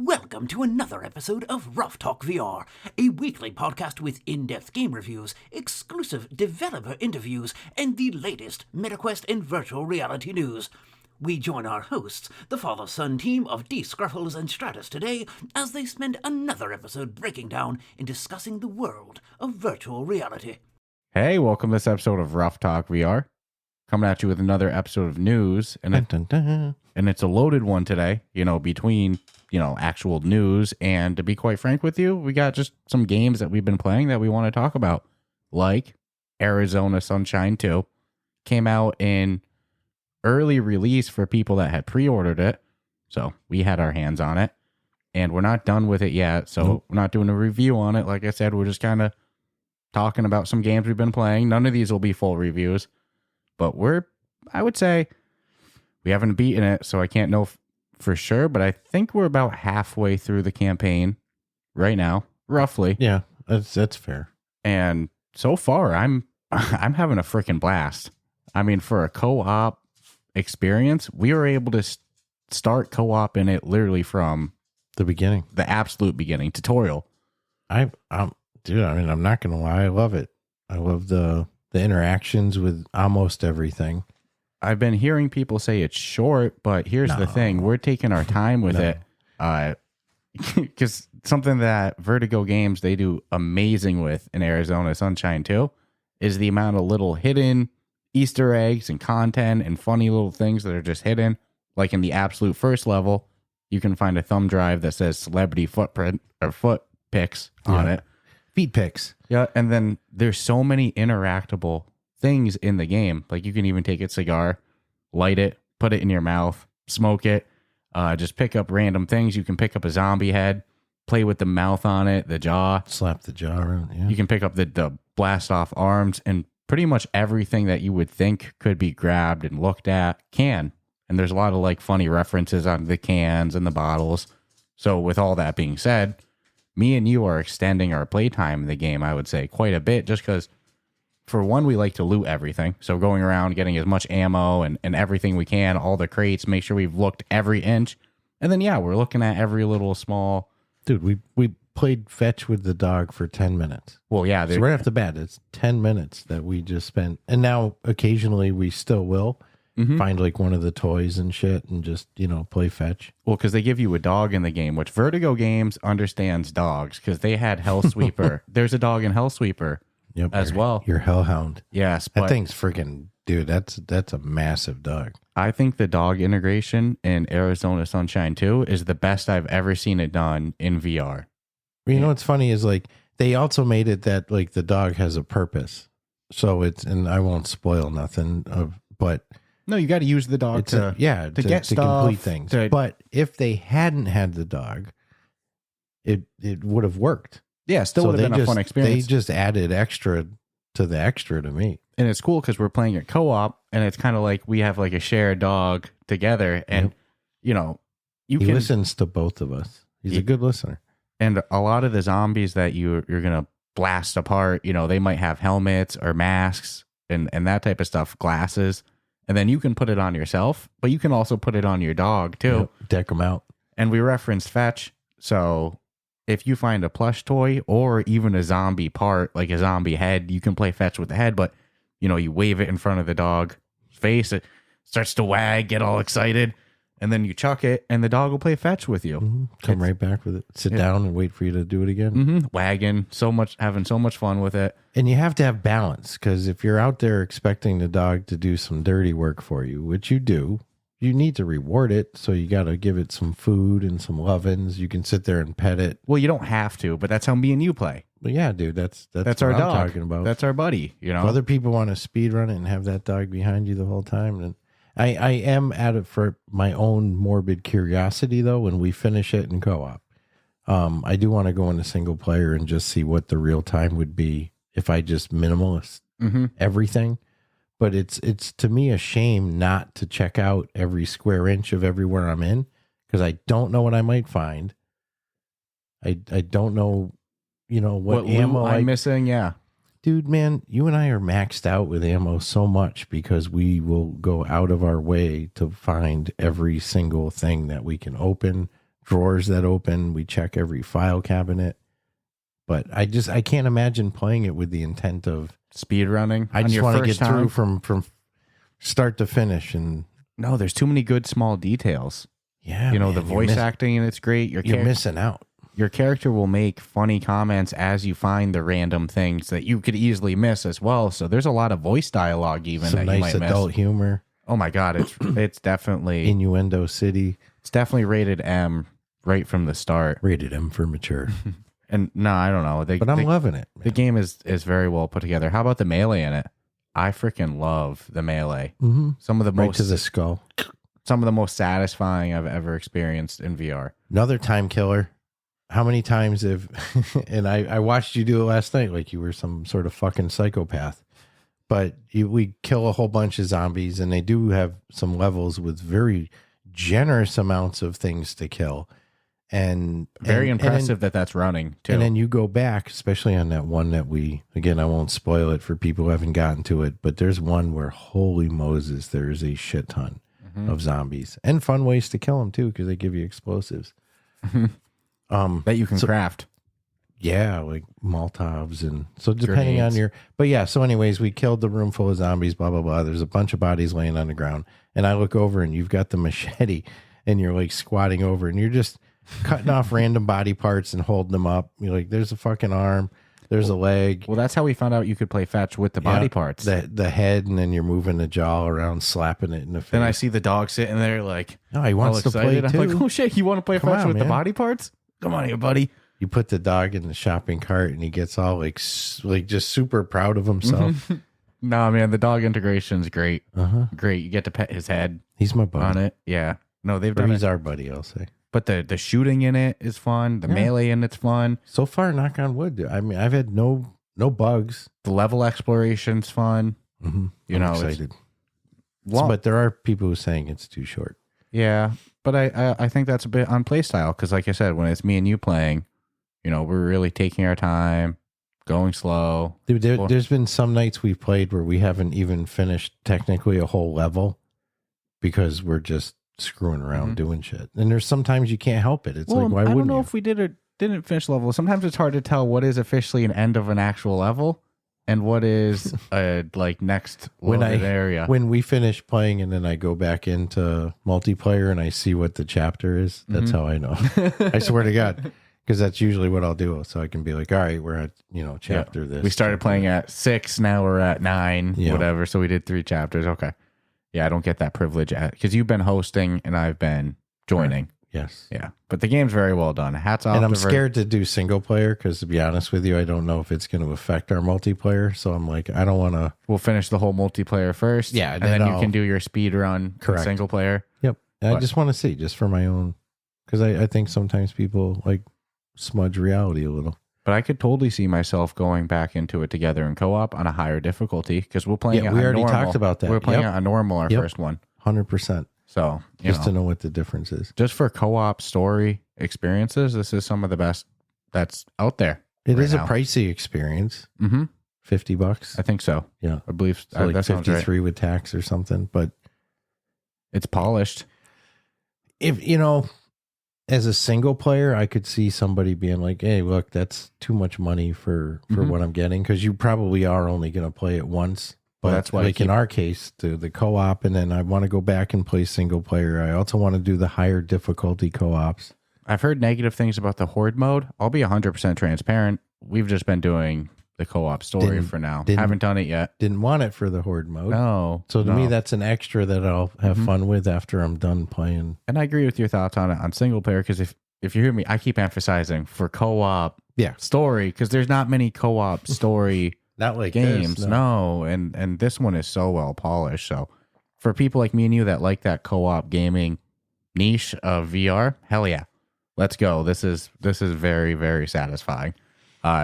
Welcome to another episode of Ruff Talk VR, a weekly podcast with in-depth game reviews, exclusive developer interviews, and the latest MetaQuest and virtual reality news. We join our hosts, the father-son team of D. Scruffles and Stratus today, as they spend another episode breaking down and discussing the world of virtual reality. Hey, welcome to this episode of Ruff Talk VR. Coming at you with another episode of news, and it's a loaded one today, between, actual news, and to be quite frank with you, we got just some games that we've been playing that we want to talk about, like Arizona Sunshine 2, came out in early release for people that had pre-ordered it, so we had our hands on it, and we're not done with it yet, so We're not doing a review on it. Like I said, we're just kind of talking about some games we've been playing. None of these will be full reviews, but I would say, we haven't beaten it, so I can't know for sure, but I think we're about halfway through the campaign right now, roughly. Yeah, that's fair. And so far, I'm having a freaking blast. I mean, for a co-op experience, we were able to start co-op in it literally from the beginning, the absolute beginning tutorial. I'm not gonna lie, I love it. I love the interactions with almost everything. I've been hearing people say it's short, but here's the thing. We're taking our time with it. Because something that Vertigo Games, they do amazing with in Arizona Sunshine 2 is the amount of little hidden Easter eggs and content and funny little things that are just hidden. Like in the absolute first level, you can find a thumb drive that says celebrity footprint or foot pics on it. Feet pics. Yeah, and then there's so many interactable things in the game. Like you can even take a cigar, light it, put it in your mouth, smoke it, just pick up random things. You can pick up a zombie head, play with the mouth on it, the jaw. Slap the jaw around, yeah. You can pick up the blast off arms, and pretty much everything that you would think could be grabbed and looked at can. And there's a lot of like funny references on the cans and the bottles. So with all that being said, me and you are extending our playtime in the game, I would say, quite a bit, just because for one, we like to loot everything. So going around, getting as much ammo and everything we can, all the crates, make sure we've looked every inch. And then, we're looking at every little small... Dude, we played fetch with the dog for 10 minutes. Well, yeah. So right off the bat, it's 10 minutes that we just spent. And now, occasionally, we still will find like one of the toys and shit and just, play fetch. Well, because they give you a dog in the game, which Vertigo Games understands dogs, because they had Hellsweeper. There's a dog in Hellsweeper. Yep, as well. Your Hellhound. Yes. But that thing's freaking, dude, that's a massive dog. I think the dog integration in Arizona Sunshine 2 is the best I've ever seen it done in VR. You know what's funny is like they also made it that like the dog has a purpose. So and I won't spoil nothing, but no, you got to use the dog to get stuff, complete things. But if they hadn't had the dog, it would have worked. Yeah, still would have been a fun experience. They just added extra to the extra to me. And it's cool because we're playing a co-op, and it's kind of like we have like a shared dog together. And, he listens to both of us. He's a good listener. And a lot of the zombies that you're going to blast apart, they might have helmets or masks and that type of stuff, glasses. And then you can put it on yourself, but you can also put it on your dog too. Yep, deck them out. And we referenced fetch, so... if you find a plush toy or even a zombie part, like a zombie head, you can play fetch with the head, but, you wave it in front of the dog's face, it starts to wag, get all excited, and then you chuck it, and the dog will play fetch with you. Come right back with it. Sit down and wait for you to do it again. Wagging, having so much fun with it. And you have to have balance, because if you're out there expecting the dog to do some dirty work for you, which you do, you need to reward it, so you got to give it some food and some lovin's. You can sit there and pet it. Well, you don't have to, but that's how me and you play. But yeah, dude, that's our what dog. I'm talking about. That's our buddy, If other people want to speed run it and have that dog behind you the whole time, then I am at it for my own morbid curiosity, though, when we finish it in co-op. I do want to go into single player and just see what the real time would be if I just minimalist everything. But it's to me a shame not to check out every square inch of everywhere I'm in, because I don't know what I might find. I don't know, what ammo I'm missing. Yeah, dude, man, you and I are maxed out with ammo so much because we will go out of our way to find every single thing that we can open, drawers that open. We check every file cabinet. But I can't imagine playing it with the intent of speed running. I just want to get through from start to finish. And no, there's too many good small details. Yeah, you know, the voice acting, and it's great. You're missing out. Your character will make funny comments as you find the random things that you could easily miss as well. So there's a lot of voice dialogue even some that you nice might adult miss. humor. Oh my God, it's definitely Innuendo City. It's definitely rated M right from the start. Rated M for mature. And no, I don't know. But I'm loving it. Man. The game is very well put together. How about the melee in it? I freaking love the melee. Mm-hmm. Some of the right most to the skull. Some of the most satisfying I've ever experienced in VR. Another time killer. How many times have and I watched you do it last night like you were some sort of fucking psychopath. But we kill a whole bunch of zombies, and they do have some levels with very generous amounts of things to kill. And very impressive that that's running too. And then you go back, especially on that one that I won't spoil it for people who haven't gotten to it, but there's one where, holy Moses, there's a shit ton of zombies and fun ways to kill them too, because they give you explosives. That you can craft. Yeah, like Molotovs, and so depending grenades. On your, but yeah. So anyways, we killed the room full of zombies. Blah blah blah. There's a bunch of bodies laying on the ground, and I look over, and you've got the machete, and you're like squatting over, and you're just cutting off random body parts and holding them up. You're like, there's a fucking arm, there's a leg. Well, that's how we found out you could play fetch with the body parts. The head, and then you're moving the jaw around, slapping it in the face. Then I see the dog sitting there like, no, he wants to play too. I'm like, oh shit, you want to play fetch with the body parts? Come on here, buddy. You put the dog in the shopping cart, and he gets all like just super proud of himself. No, man, the dog integration's great. Great. You get to pet his head. He's my buddy on it. Yeah. No, they've done. He's our buddy, I'll say. But the shooting in it is fun. The melee in it's fun. So far, knock on wood. I mean, I've had no bugs. The level exploration's fun. I'm excited. But there are people who are saying it's too short. Yeah, but I think that's a bit on play style, because like I said, when it's me and you playing, you know, we're really taking our time, going slow. Dude, there's been some nights we've played where we haven't even finished technically a whole level because we're just screwing around doing shit. And there's sometimes you can't help it. It's like, why wouldn't you? I don't know if we did or didn't finish level. Sometimes it's hard to tell what is officially an end of an actual level and what is a like next loaded area. When we finish playing and then I go back into multiplayer and I see what the chapter is, that's how I know. I swear to God. Because that's usually what I'll do. So I can be like, all right, we're at, chapter this. We started playing at 6, now we're at 9, whatever. So we did 3 chapters. Okay. Yeah, I don't get that privilege because you've been hosting and I've been joining. Right. Yes. Yeah. But the game's very well done. Hats off. And I'm scared to do single player because, to be honest with you, I don't know if it's going to affect our multiplayer. So I'm like, I don't want to. We'll finish the whole multiplayer first. Yeah. And then you can do your speed run single player. Yep. I just want to see, just for my own, because I think sometimes people like smudge reality a little. But I could totally see myself going back into it together in co-op on a higher difficulty because we're playing it on normal. We already talked about that. We're playing it on normal, our first one. 100%. So, just to know what the difference is. Just for co-op story experiences, this is some of the best that's out there. It is a pricey experience. Mm-hmm. $50. I think so. Yeah. I believe so like that 53 right. with tax or something, but it's polished. If, as a single player, I could see somebody being like, hey, look, that's too much money for what I'm getting. Because you probably are only going to play it once. But that's why, in our case, the co-op, and then I want to go back and play single player. I also want to do the higher difficulty co-ops. I've heard negative things about the horde mode. I'll be 100% transparent. We've just been doing the co-op story for now. Haven't done it yet. Didn't want it for the horde mode. No. So to me, that's an extra that I'll have fun with after I'm done playing. And I agree with your thoughts on it on single player, because if you hear me, I keep emphasizing for co-op story, because there's not many co-op story not like games. This, no. And this one is so well polished. So for people like me and you that like that co-op gaming niche of VR, hell yeah. Let's go. This is very, very satisfying.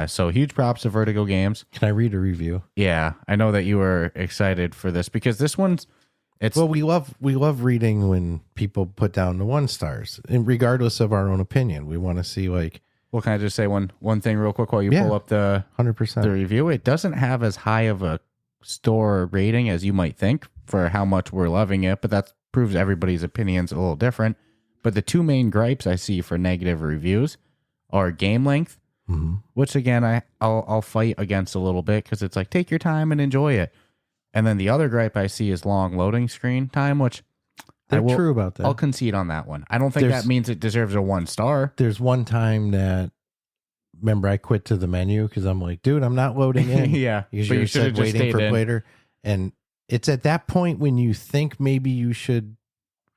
So huge props to Vertigo Games. Can I read a review? Yeah, I know that you were excited for this because this one's. We love reading when people put down the 1 stars, and regardless of our own opinion, we want to see like. Well, can I just say one thing real quick while you pull up the 100% the review? It doesn't have as high of a store rating as you might think for how much we're loving it, but that proves everybody's opinion's a little different. But the two main gripes I see for negative reviews are game length, which again, I'll fight against a little bit because it's like, take your time and enjoy it. And then the other gripe I see is long loading screen time, which they're true about that. I'll concede on that one. I don't think that means it deserves a 1 star. There's one time that, remember, I quit to the menu because I'm like, dude, I'm not loading in. Yeah. Because but you you should have said just waiting stayed for in. later. And it's at that point when you think maybe you should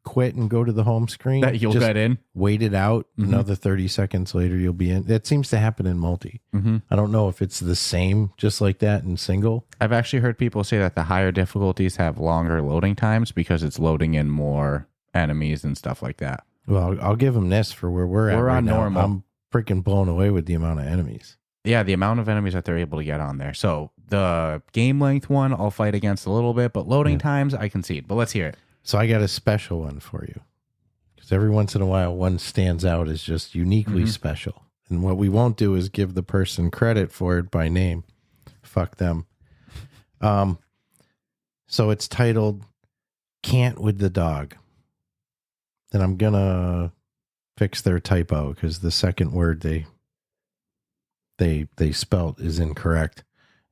quit and go to the home screen. That you'll just get in. wait it out. Another 30 seconds later, you'll be in. That seems to happen in multi. I don't know if it's the same just like that in single. I've actually heard people say that the higher difficulties have longer loading times because it's loading in more enemies and stuff like that. Well, I'll give them this for where we're at. We're right on now. normal. I'm freaking blown away with the amount of enemies. Yeah, the amount of enemies that they're able to get on there. So the game length one, I'll fight against a little bit, but loading times, I concede. But let's hear it. So I got a special one for you. Because every once in a while, one stands out as just uniquely special. And what we won't do is give the person credit for it by name. Fuck them. So it's titled Can't with the Dog. And I'm going to fix their typo because the second word they spelt is incorrect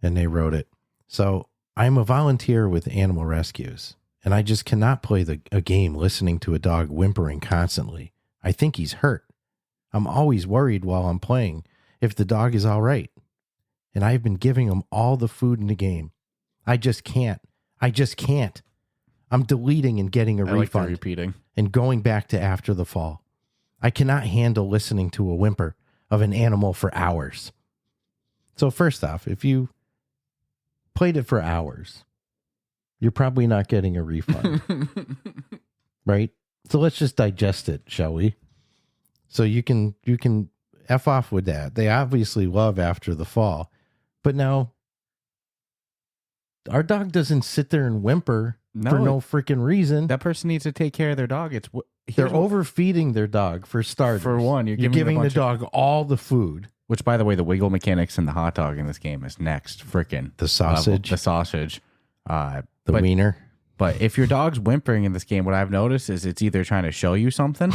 and they wrote it. So I'm a volunteer with animal rescues. And I just cannot play a game listening to a dog whimpering constantly. I think he's hurt. I'm always worried while I'm playing if the dog is all right. And I've been giving him all the food in the game. I just can't. I'm deleting and getting a I like the refund repeating. and going back to after the fall. I cannot handle listening to a whimper of an animal for hours. So first off, if you played it for hours, you're probably not getting a refund, right? So let's just digest it, shall we? So you can F off with that. They obviously love after the fall, but now our dog doesn't sit there and whimper for no freaking reason. That person needs to take care of their dog. They're overfeeding their dog for starters. For one, you're giving the dog all the food. Which, by the way, the wiggle mechanics in the hot dog in this game is next freaking The sausage. level. The sausage. The wiener. But if your dog's whimpering in this game, what I've noticed is it's either trying to show you something,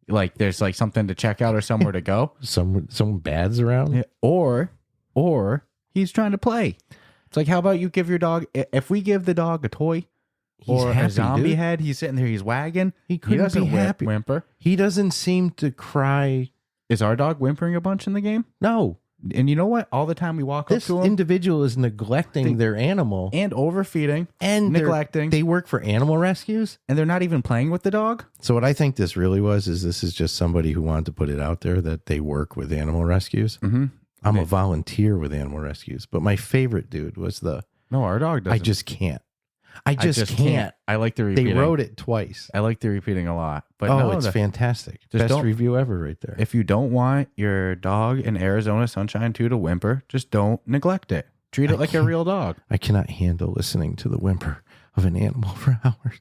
like there's like something to check out or somewhere to go, Some bad's around. or he's trying to play. It's like, how about you give your dog? If we give the dog a toy or happy, a zombie dude. head, he's sitting there, he's wagging. He couldn't doesn't be happy. whimper. He doesn't seem to cry. Is our dog whimpering a bunch in the game? No. And you know what? All the time we walk This up to him individual is neglecting their animal and overfeeding and neglecting. They work for animal rescues. And they're not even playing with the dog. So what I think this really was is this is just somebody who wanted to put it out there that they work with animal rescues. Mm-hmm. I'm a volunteer with animal rescues, but my favorite dude was No, our dog doesn't. I just can't. I just can't. I like the repeating. They wrote it twice. I like the repeating a lot. But It's fantastic. Best review ever right there. If you don't want your dog in Arizona Sunshine 2 to whimper, just don't neglect it. Treat it like a real dog. I cannot handle listening to the whimper of an animal for hours.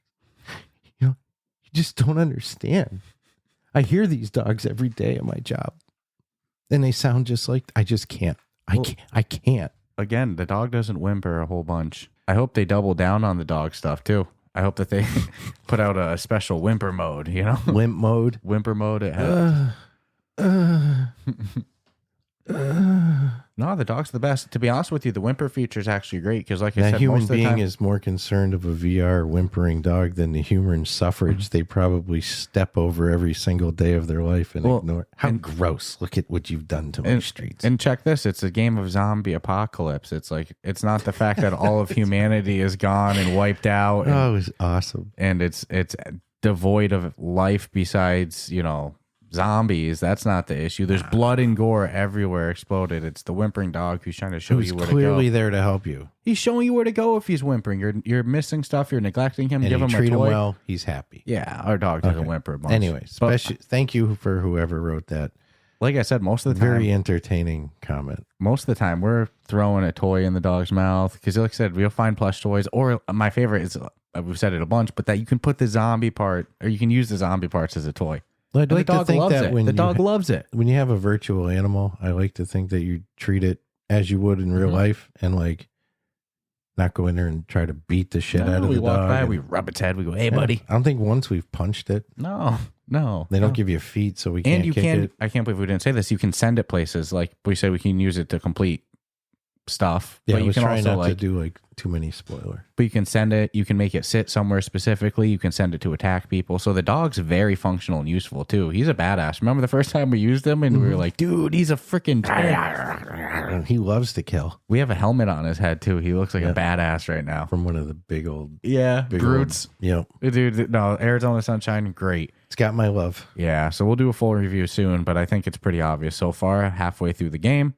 You just don't understand. I hear these dogs every day at my job. And they sound just like, I just can't. I can't. Again, the dog doesn't whimper a whole bunch. I hope they double down on the dog stuff too. I hope that they put out a special whimper mode, Limp mode. Whimper mode. No, the dog's the best. To be honest with you, the whimper feature is actually great because, like I said, that human most of the being time, is more concerned of a VR whimpering dog than the human suffrage they probably step over every single day of their life and ignore. How gross. Look at what you've done to my streets. And check this. It's a game of zombie apocalypse. It's like, it's not the fact that all of humanity is gone and wiped out. And, it was awesome. And it's devoid of life besides, zombies. That's not the issue. There's blood and gore everywhere exploded. It's the whimpering dog who's trying to show you where to go. He's clearly there to help you. He's showing you where to go if he's whimpering. You're missing stuff. You're neglecting him. And Give you him treat a toy. him well. He's happy. Yeah, our dog doesn't whimper a bunch. Anyway, thank you for whoever wrote that. Like I said, most of the time, very entertaining comment. Most of the time, we're throwing a toy in the dog's mouth because, like I said, we'll find plush toys. Or my favorite is, we've said it a bunch, but that you can put the zombie part, or you can use the zombie parts as a toy. Well, I'd like the to dog think loves that it. when The dog loves it. When you have a virtual animal, I like to think that you treat it as you would in real life and not go in there and try to beat the shit out of the dog. We walk by, we rub its head, we go, hey, buddy. I don't think once we've punched it. No. No. They don't give you feet, so we can't And you kick can, it. I can't believe we didn't say this, you can send it places. Like we said, we can use it to complete stuff. Yeah, but I you was can trying also not to do like too many spoilers. but you can send it, you can make it sit somewhere specifically. You can send it to attack people. So the dog's very functional and useful too. He's a badass. Remember the first time we used him and we were like, dude, he's a freaking And he loves to kill. We have a helmet on his head too. He looks like a badass right now. From one of the big brutes. Dude, no, Arizona Sunshine, great. It's got my love. Yeah, so we'll do a full review soon, but I think it's pretty obvious so far. Halfway through the game,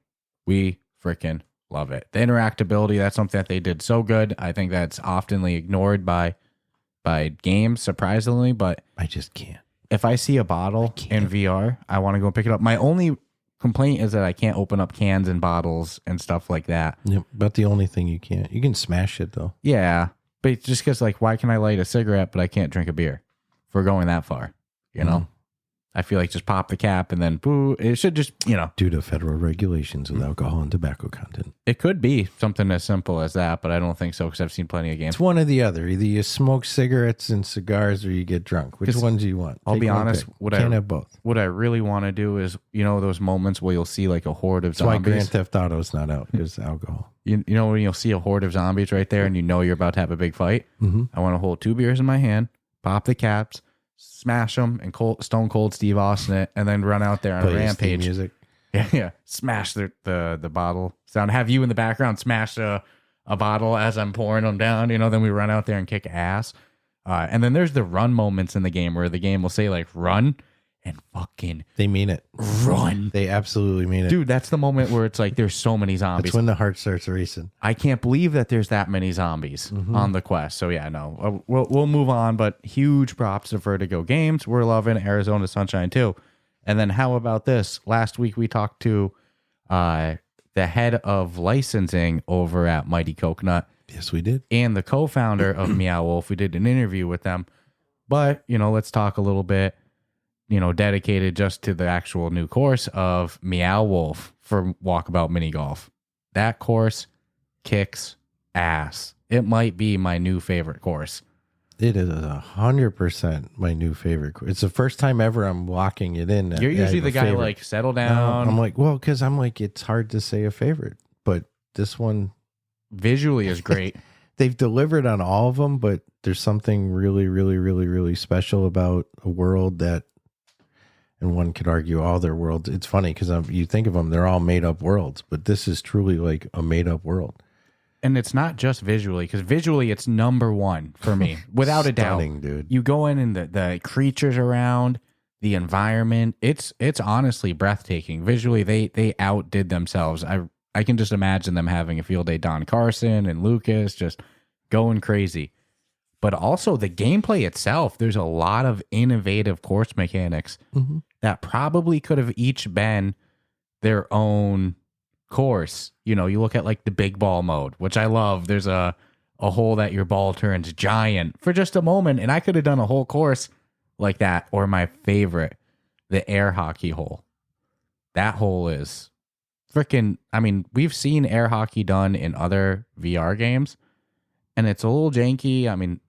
we freaking love it. The interactability, that's something that they did so good. I think that's oftenly ignored by games, surprisingly, but I just can't. If I see a bottle in VR, I want to go pick it up. My only complaint is that I can't open up cans and bottles and stuff like that. Yep, about the only thing you can't. You can smash it though. Yeah, but just because, like, why can I light a cigarette but I can't drink a beer? If we're going that far, you know? I feel like just pop the cap and then boo. It should just, due to federal regulations with alcohol and tobacco content. It could be something as simple as that, but I don't think so because I've seen plenty of games. It's one or the other. Either you smoke cigarettes and cigars or you get drunk. Which ones do you want? I'll be honest. Can't have both. What I really want to do is, those moments where you'll see like a horde of That's why zombies. Grand Theft Auto's not out because alcohol. You know when you'll see a horde of zombies right there and you know you're about to have a big fight? Mm-hmm. I want to hold 2 beers in my hand, pop the caps, smash them, and Stone Cold Steve Austin it, and then run out there on a rampage. Music. Yeah. Smash the bottle sound. Have you in the background smash a bottle as I'm pouring them down. Then we run out there and kick ass. And then there's the run moments in the game where the game will say like run and fucking they mean it. Run. They absolutely mean it. Dude, that's the moment where it's like there's so many zombies. That's when the heart starts racing. I can't believe that there's that many zombies on the quest. So yeah, no, we'll move on. But huge props to Vertigo Games. We're loving Arizona Sunshine too. And then how about this? Last week we talked to the head of licensing over at Mighty Coconut. Yes, we did. And the co-founder of Meow Wolf. We did an interview with them. But let's talk a little bit. Dedicated just to the actual new course of Meow Wolf for Walkabout Mini Golf. That course kicks ass. It might be my new favorite course. It is 100% my new favorite. It's the first time ever I'm locking it in. You're usually the guy favorite. Like, settle down. No, I'm like, well, because I'm like, it's hard to say a favorite. But this one visually is great. They've delivered on all of them, but there's something really, really, really, really special about a world that, and one could argue all their worlds. It's funny because you think of them, they're all made up worlds, but this is truly like a made up world. And it's not just visually, because visually it's number one for me, without a doubt. Dude. You go in and the creatures around, the environment, it's honestly breathtaking. Visually, they outdid themselves. I can just imagine them having a field day. Don Carson and Lucas just going crazy. But also the gameplay itself, there's a lot of innovative course mechanics that probably could have each been their own course. You look at like the big ball mode, which I love. There's a hole that your ball turns giant for just a moment. And I could have done a whole course like that. Or my favorite, the air hockey hole. That hole is freaking, we've seen air hockey done in other VR games and it's a little janky.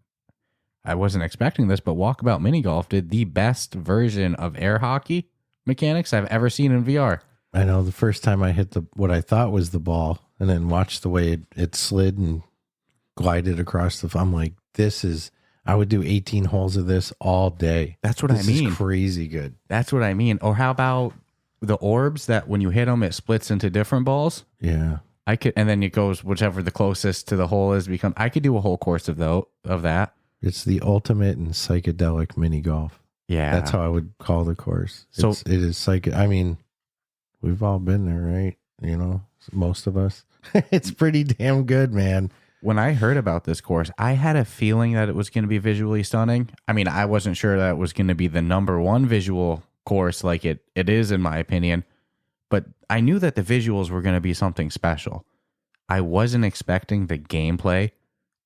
I wasn't expecting this, but Walkabout Mini Golf did the best version of air hockey mechanics I've ever seen in VR. I know the first time I hit what I thought was the ball and then watched the way it slid and glided across I'm like, I would do 18 holes of this all day. That's what I mean. This is crazy good. That's what I mean. Or how about the orbs that when you hit them, it splits into different balls? Yeah. And then it goes whichever the closest to the hole is I could do a whole course of that. It's the ultimate and psychedelic mini golf. Yeah. That's how I would call the course. So it is we've all been there, right? Most of us. It's pretty damn good, man. When I heard about this course, I had a feeling that it was going to be visually stunning. I wasn't sure that it was going to be the number one visual course like it is, in my opinion. But I knew that the visuals were going to be something special. I wasn't expecting the gameplay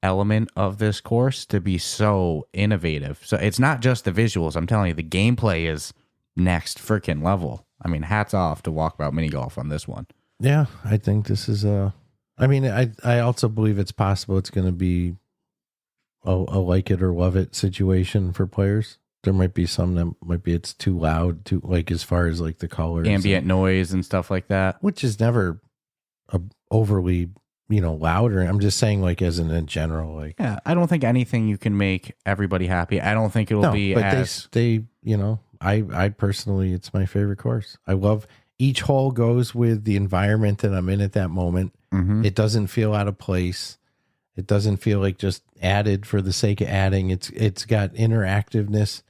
element of this course to be so innovative. So it's not just the visuals. I'm telling you, the gameplay is next freaking level. Hats off to Walkabout Mini Golf on this one. Yeah, I think this is I also believe it's possible it's going to be a like it or love it situation for players. There might be some that might be it's too loud, too like as far as like the colors, ambient noise and stuff like that, which is never overly louder. I'm just saying like as in general, like yeah. I don't think anything you can make everybody happy. I don't think it'll be but as they I personally, it's my favorite course. I love each hole goes with the environment that I'm in at that moment. Mhm. It doesn't feel out of place. It doesn't feel like just added for the sake of adding. It's got interactiveness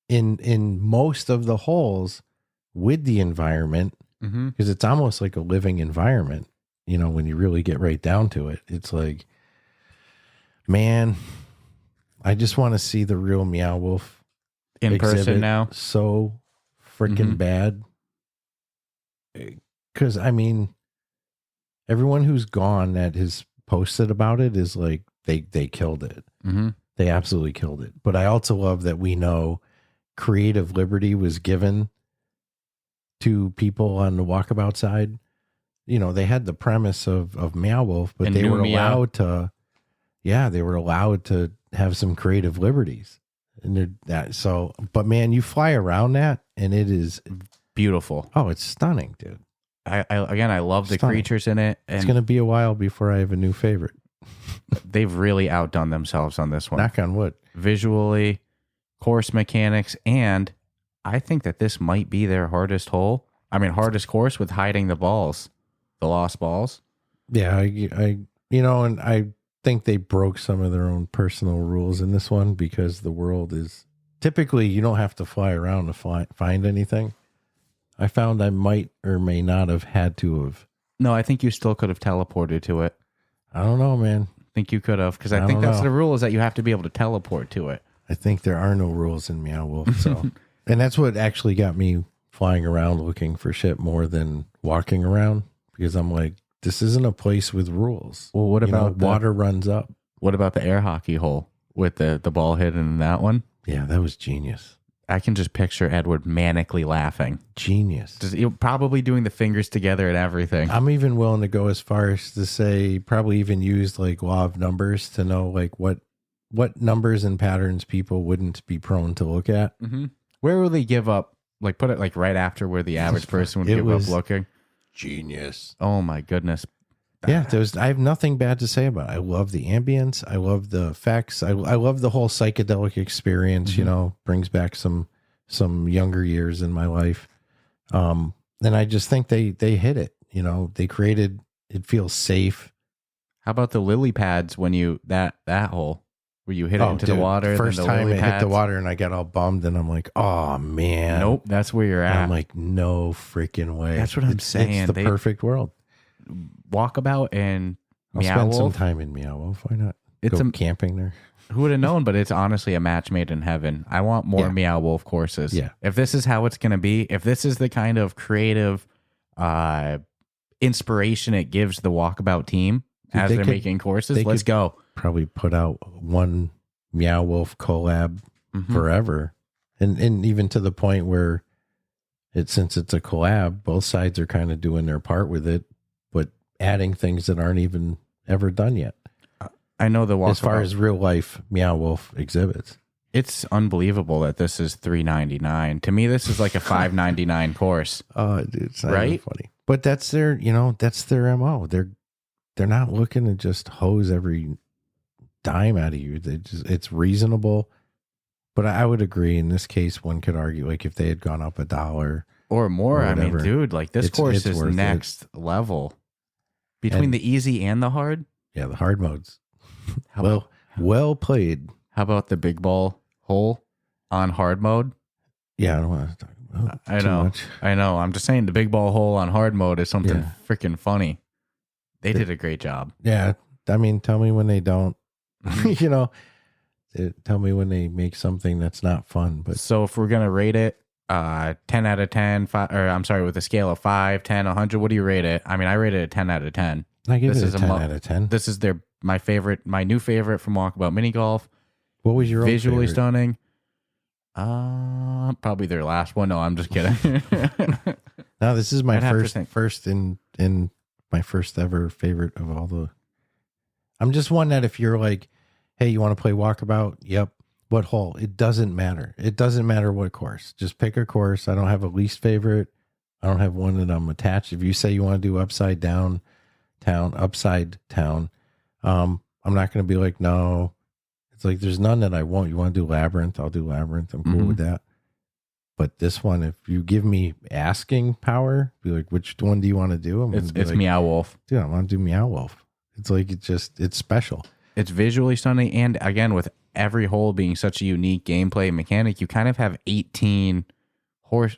in most of the holes with the environment, because it's almost like a living environment. When you really get right down to it, it's like, man, I just want to see the real Meow Wolf in person now. So freaking bad. Because I mean, everyone who's gone that has posted about it is like they killed it. They absolutely killed it. But I also love that we know creative liberty was given to people on the Walkabout side. They had the premise of Meow Wolf, but And they were Meow. allowed to, they were allowed to have some creative liberties. And but man, you fly around that and it is Beautiful. Oh, it's stunning, dude. I love the Stunning. creatures in it, and It's going to be a while before I have a new favorite. they've really outdone themselves on this one. Knock on wood. Visually, course mechanics, and I think that this might be their hardest hole. I mean, hardest course with hiding the balls, the lost balls. Yeah, and I think they broke some of their own personal rules in this one, because the world is typically you don't have to fly around to find anything. I found I might or may not have had to have. No, I think you still could have teleported to it. I don't know, man. I think you could have, because I I think don't that's know. the rule, is that you have to be able to teleport to it. I think there are no rules in Meow Wolf. So, and that's what actually got me flying around looking for shit more than walking around, because I'm like, this isn't a place with rules. Well, what about water runs up? What about the air hockey hole with the ball hidden in that one? Yeah, that was genius. I can just picture Edward manically laughing. Genius. Probably doing the fingers together and everything. I'm even willing to go as far as to say probably even used like law of numbers to know like what numbers and patterns people wouldn't be prone to look at. Where will they give up? Like put it like right after where the average person would give up looking. Genius. Oh my goodness. Yeah, I have nothing bad to say about it. I love the ambience. I love the effects. I love the whole psychedelic experience, brings back some younger years in my life. And I just think they hit it. They created, it feels safe. How about the lily pads when you that hole where you hit it into the water? First then time lily it hit the pads? water and I got all bummed and I'm like, oh man. Nope, that's where you're And at. I'm like, no freaking way. That's what I'm saying. It's the perfect world. Walkabout and I'll Meow spend some Wolf. time in Meow Wolf. Why not? It's Go camping there. Who would have known? But it's honestly a match made in heaven. I want more Yeah. Meow Wolf courses. Yeah. If this is how it's going to be, if this is the kind of creative inspiration it gives the Walkabout team as they they're could- making courses, they let's could- go. Probably put out one Meow Wolf collab forever. And even to the point where since it's a collab, both sides are kind of doing their part with it, but adding things that aren't even ever done yet. I know the Walkabout. As far as real life Meow Wolf exhibits. It's unbelievable that this is $3.99. To me, this is like a $5.99 course. Oh, dude, it's not even Right? funny. But that's their MO. They're not looking to just hose every dime out of you. It's reasonable. But I would agree in this case, one could argue like if they had gone up $1 Or more. Or I mean, whatever. dude, like this It's course is worth it. next level. Between And- the easy and the hard, yeah, the hard modes. How Well played. how about the big ball hole on hard mode? Yeah, I don't want to talk about I too know. much. I know. I'm just saying the big ball hole on hard mode is something Yeah. freaking funny. They did a great job. Yeah, I mean, tell me when they don't. Tell me when they make something that's not fun. But So if we're gonna rate it, 10 out of 10, with a scale of 5, 10, 100, what do you rate it? I mean, I rated it a 10 out of 10. I give this it is a a 10 mo- out of 10. This is my new favorite from Walkabout Mini Golf. What was your own Visually favorite? stunning. Probably their last one. No, I'm just kidding. No, this is my I'd have to first think. in my first ever favorite of all the. I'm just one that if you're like, hey, you want to play Walkabout? Yep. What hole? It doesn't matter. It doesn't matter what course. Just pick a course. I don't have a least favorite. I don't have one that I'm attached. If you say you want to do upside town, I'm not going to be like, no. It's like, there's none that I won't. You want to do labyrinth? I'll do labyrinth. I'm cool with that. But this one, if you give me asking power, be like, which one do you want to do? It's like, Meow Wolf. Dude, I want to do Meow Wolf. It's like, it's special. It's visually stunning. And again, with every hole being such a unique gameplay mechanic, you kind of have 18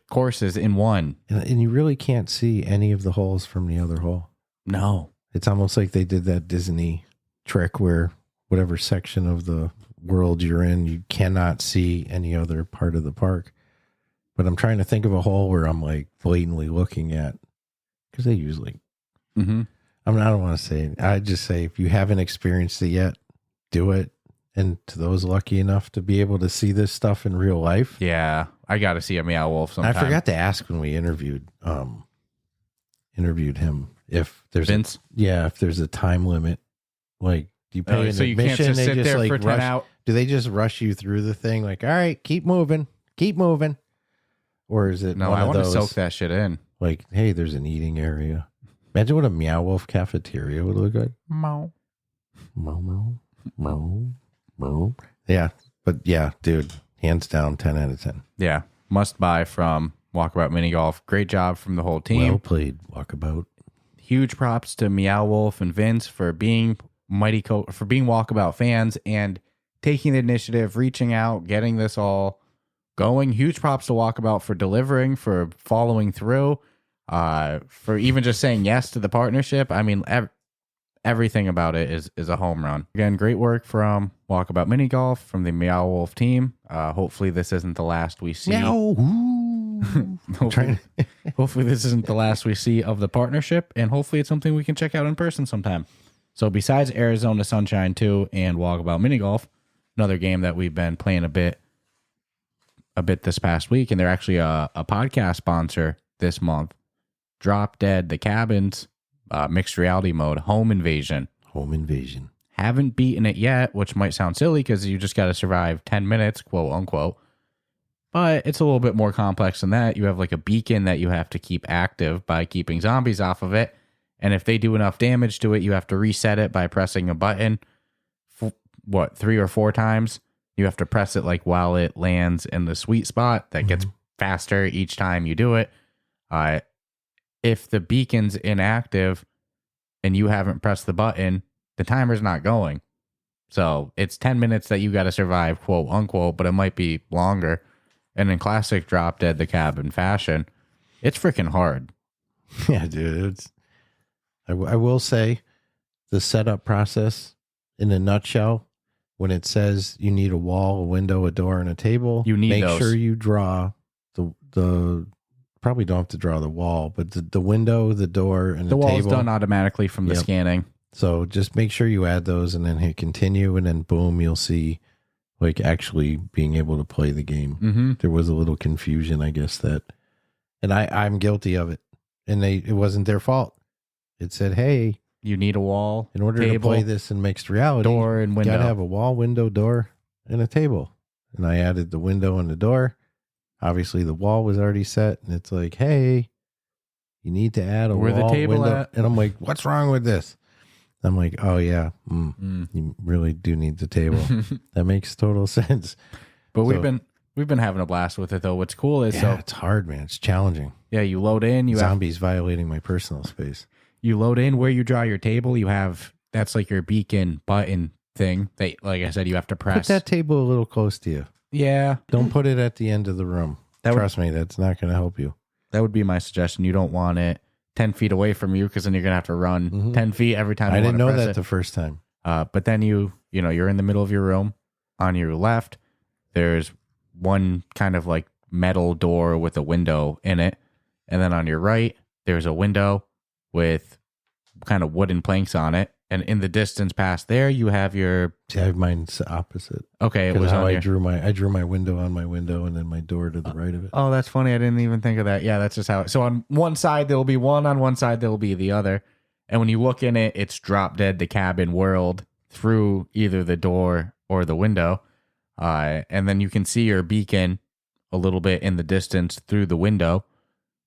courses in one. And you really can't see any of the holes from the other hole. No. It's almost like they did that Disney trick where whatever section of the world you're in, you cannot see any other part of the park. But I'm trying to think of a hole where I'm like blatantly looking at, because they usually, I mean, I don't want to say it. I just say, if you haven't experienced it yet, do it. And to those lucky enough to be able to see this stuff in real life. Yeah. I got to see a Meow Wolf sometime. I forgot to ask when we interviewed him if there's Vince? if there's a time limit. Like, do you pay an so you admission? can't just sit there like for 10 hours? Do they just rush you through the thing? Like, all right, keep moving. Or is it No, one I of want to those, soak that shit in. like, hey, there's an eating area. Imagine what a Meow Wolf cafeteria would look like. Meow. Yeah, but yeah, dude, hands down, 10 out of 10. Yeah. Must buy from Walkabout Mini Golf. Great job from the whole team. Well played, Walkabout. Huge props to Meow Wolf and Vince for being for being Walkabout fans and taking the initiative, reaching out, getting this all going. Huge props to Walkabout for delivering, for following through, for even just saying yes to the partnership. I mean, everything about it is a home run. Again, great work from Walkabout Mini Golf, from the Meow Wolf team. Hopefully this isn't the last we see. Hopefully this isn't the last we see of the partnership, and hopefully it's something we can check out in person sometime. So besides Arizona Sunshine 2 and Walkabout Mini Golf, another game that we've been playing a bit this past week, and they're actually a podcast sponsor this month, Drop Dead The Cabins, mixed reality mode, Home Invasion. Haven't beaten it yet, which might sound silly because you just got to survive 10 minutes, quote unquote. But it's a little bit more complex than that. You have like a beacon that you have to keep active by keeping zombies off of it. And if they do enough damage to it, you have to reset it by pressing a button. 3 or 4 times? You have to press it like while it lands in the sweet spot. That gets faster each time you do it. If the beacon's inactive and you haven't pressed the button, the timer's not going. So it's 10 minutes that you got to survive, quote unquote, but it might be longer. And in classic Drop Dead the Cabin fashion, it's freaking hard. Yeah, dude. I will say the setup process in a nutshell, when it says you need a wall, a window, a door, and a table, you need make those. Sure you draw the probably don't have to draw the wall, but the window, the door, and the wall's table. Done automatically from the scanning. So just make sure you add those and then hit continue, and then boom, you'll see like actually being able to play the game. There was a little confusion, I guess, and I'm guilty of it. And it wasn't their fault. It said, hey, you need a wall, in order table, to play this in mixed reality, door and window. You gotta have a wall, window, door, and a table. And I added the window and the door. Obviously, the wall was already set, and it's like, hey, you need to add a wall, the table window. At? And I'm like, what's wrong with this? I'm like, oh yeah, you really do need the table. That makes total sense. But we've been having a blast with it though. What's cool is it's hard, man. It's challenging. Yeah, you load in. Zombies violating my personal space. You load in where you draw your table. You have that's like your beacon button thing. Like I said, you have to press. Put that table a little close to you. Yeah. Don't put it at the end of the room. Trust me, that's not going to help you. That would be my suggestion. You don't want it 10 feet away from you because then you're going to have to run 10 feet every time. I didn't know that the first time. But then you're in the middle of your room. On your left, there's one kind of like metal door with a window in it. And then on your right, there's a window with kind of wooden planks on it. And in the distance past there, you have your... See, I have mine's opposite. Okay, it was how I drew my window on my window and then my door to the right of it. Oh, that's funny. I didn't even think of that. Yeah, that's just how... So on one side, there'll be one. On one side, there'll be the other. And when you look in it, it's Drop Dead the Cabin world through either the door or the window. And then you can see your beacon a little bit in the distance through the window,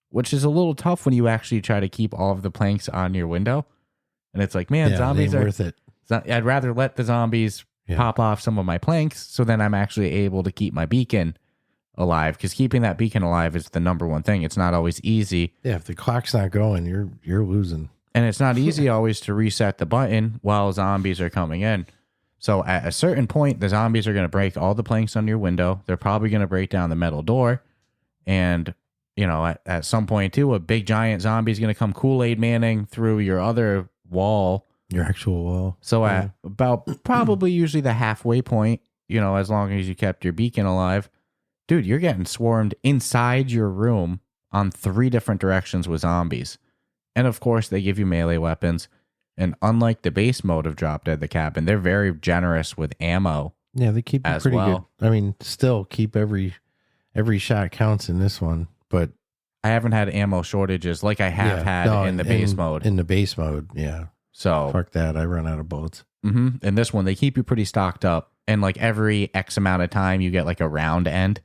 which is a little tough when you actually try to keep all of the planks on your window. And it's like, man, zombies are worth it. I'd rather let the zombies pop off some of my planks so then I'm actually able to keep my beacon alive, because keeping that beacon alive is the number one thing. It's not always easy. Yeah, if the clock's not going, you're losing. And it's not easy always to reset the button while zombies are coming in. So at a certain point, the zombies are going to break all the planks on your window. They're probably going to break down the metal door. And, you know, at some point, too, a big giant zombie is going to come Kool-Aid Manning through your other wall. Your actual wall. So at about probably usually the halfway point, you know, as long as you kept your beacon alive, dude, you're getting swarmed inside your room on 3 different directions with zombies. And, of course, they give you melee weapons. And unlike the base mode of Drop Dead the Cabin, they're very generous with ammo. Yeah, they keep it pretty good. I mean, still keep every shot counts in this one, but I haven't had ammo shortages like I have had in the base mode. In the base mode, yeah. So fuck that. I run out of bullets. In this one, they keep you pretty stocked up. And like every X amount of time, you get like a round end.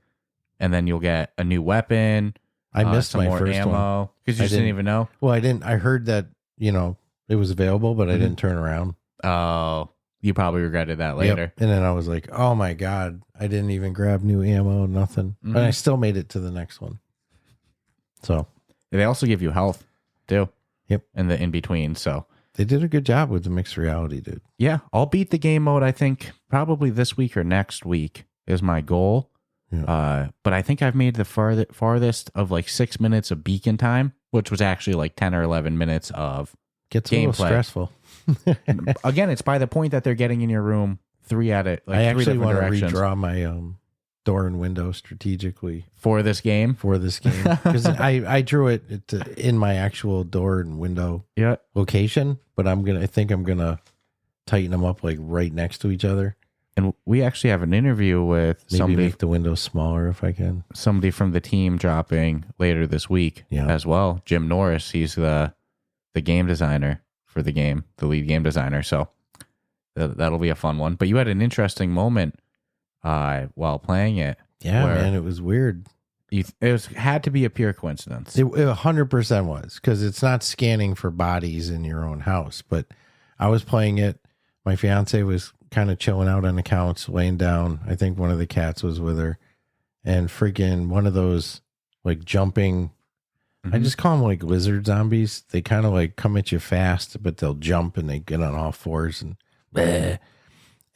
And then you'll get a new weapon. I missed some my more first ammo. one. Because you just didn't even know? Well, I didn't. I heard that, you know, it was available, but I didn't turn around. Oh, you probably regretted that later. Yep. And then I was like, oh my God, I didn't even grab new ammo, nothing. But I still made it to the next one. So they also give you health too. Yep. In the in between. So they did a good job with the mixed reality, dude. Yeah. I'll beat the game mode, I think, probably this week or next week is my goal. Yeah. But I think I've made the farthest of like 6 minutes of beacon time, which was actually like 10 or 11 minutes of Gets gameplay. A little stressful. Again, it's by the point that they're getting in your room 3 at it. Like I 3 actually want to directions. redraw my door and window strategically for this game. Because I drew it in my actual door and window location, but I think I'm gonna tighten them up like right next to each other. And we actually have an interview with somebody. Make the windows smaller if I can. Somebody from the team dropping later this week as well. Jim Norris, he's the game designer for the game, the lead game designer. So that'll be a fun one. But you had an interesting moment while playing it. Yeah, man, it was weird. It had to be a pure coincidence. It 100% was, because it's not scanning for bodies in your own house. But I was playing it. My fiance was kind of chilling out on the couch, laying down. I think one of the cats was with her, and freaking one of those like jumping. I just call them like lizard zombies. They kind of like come at you fast, but they'll jump and they get on all fours and bleh.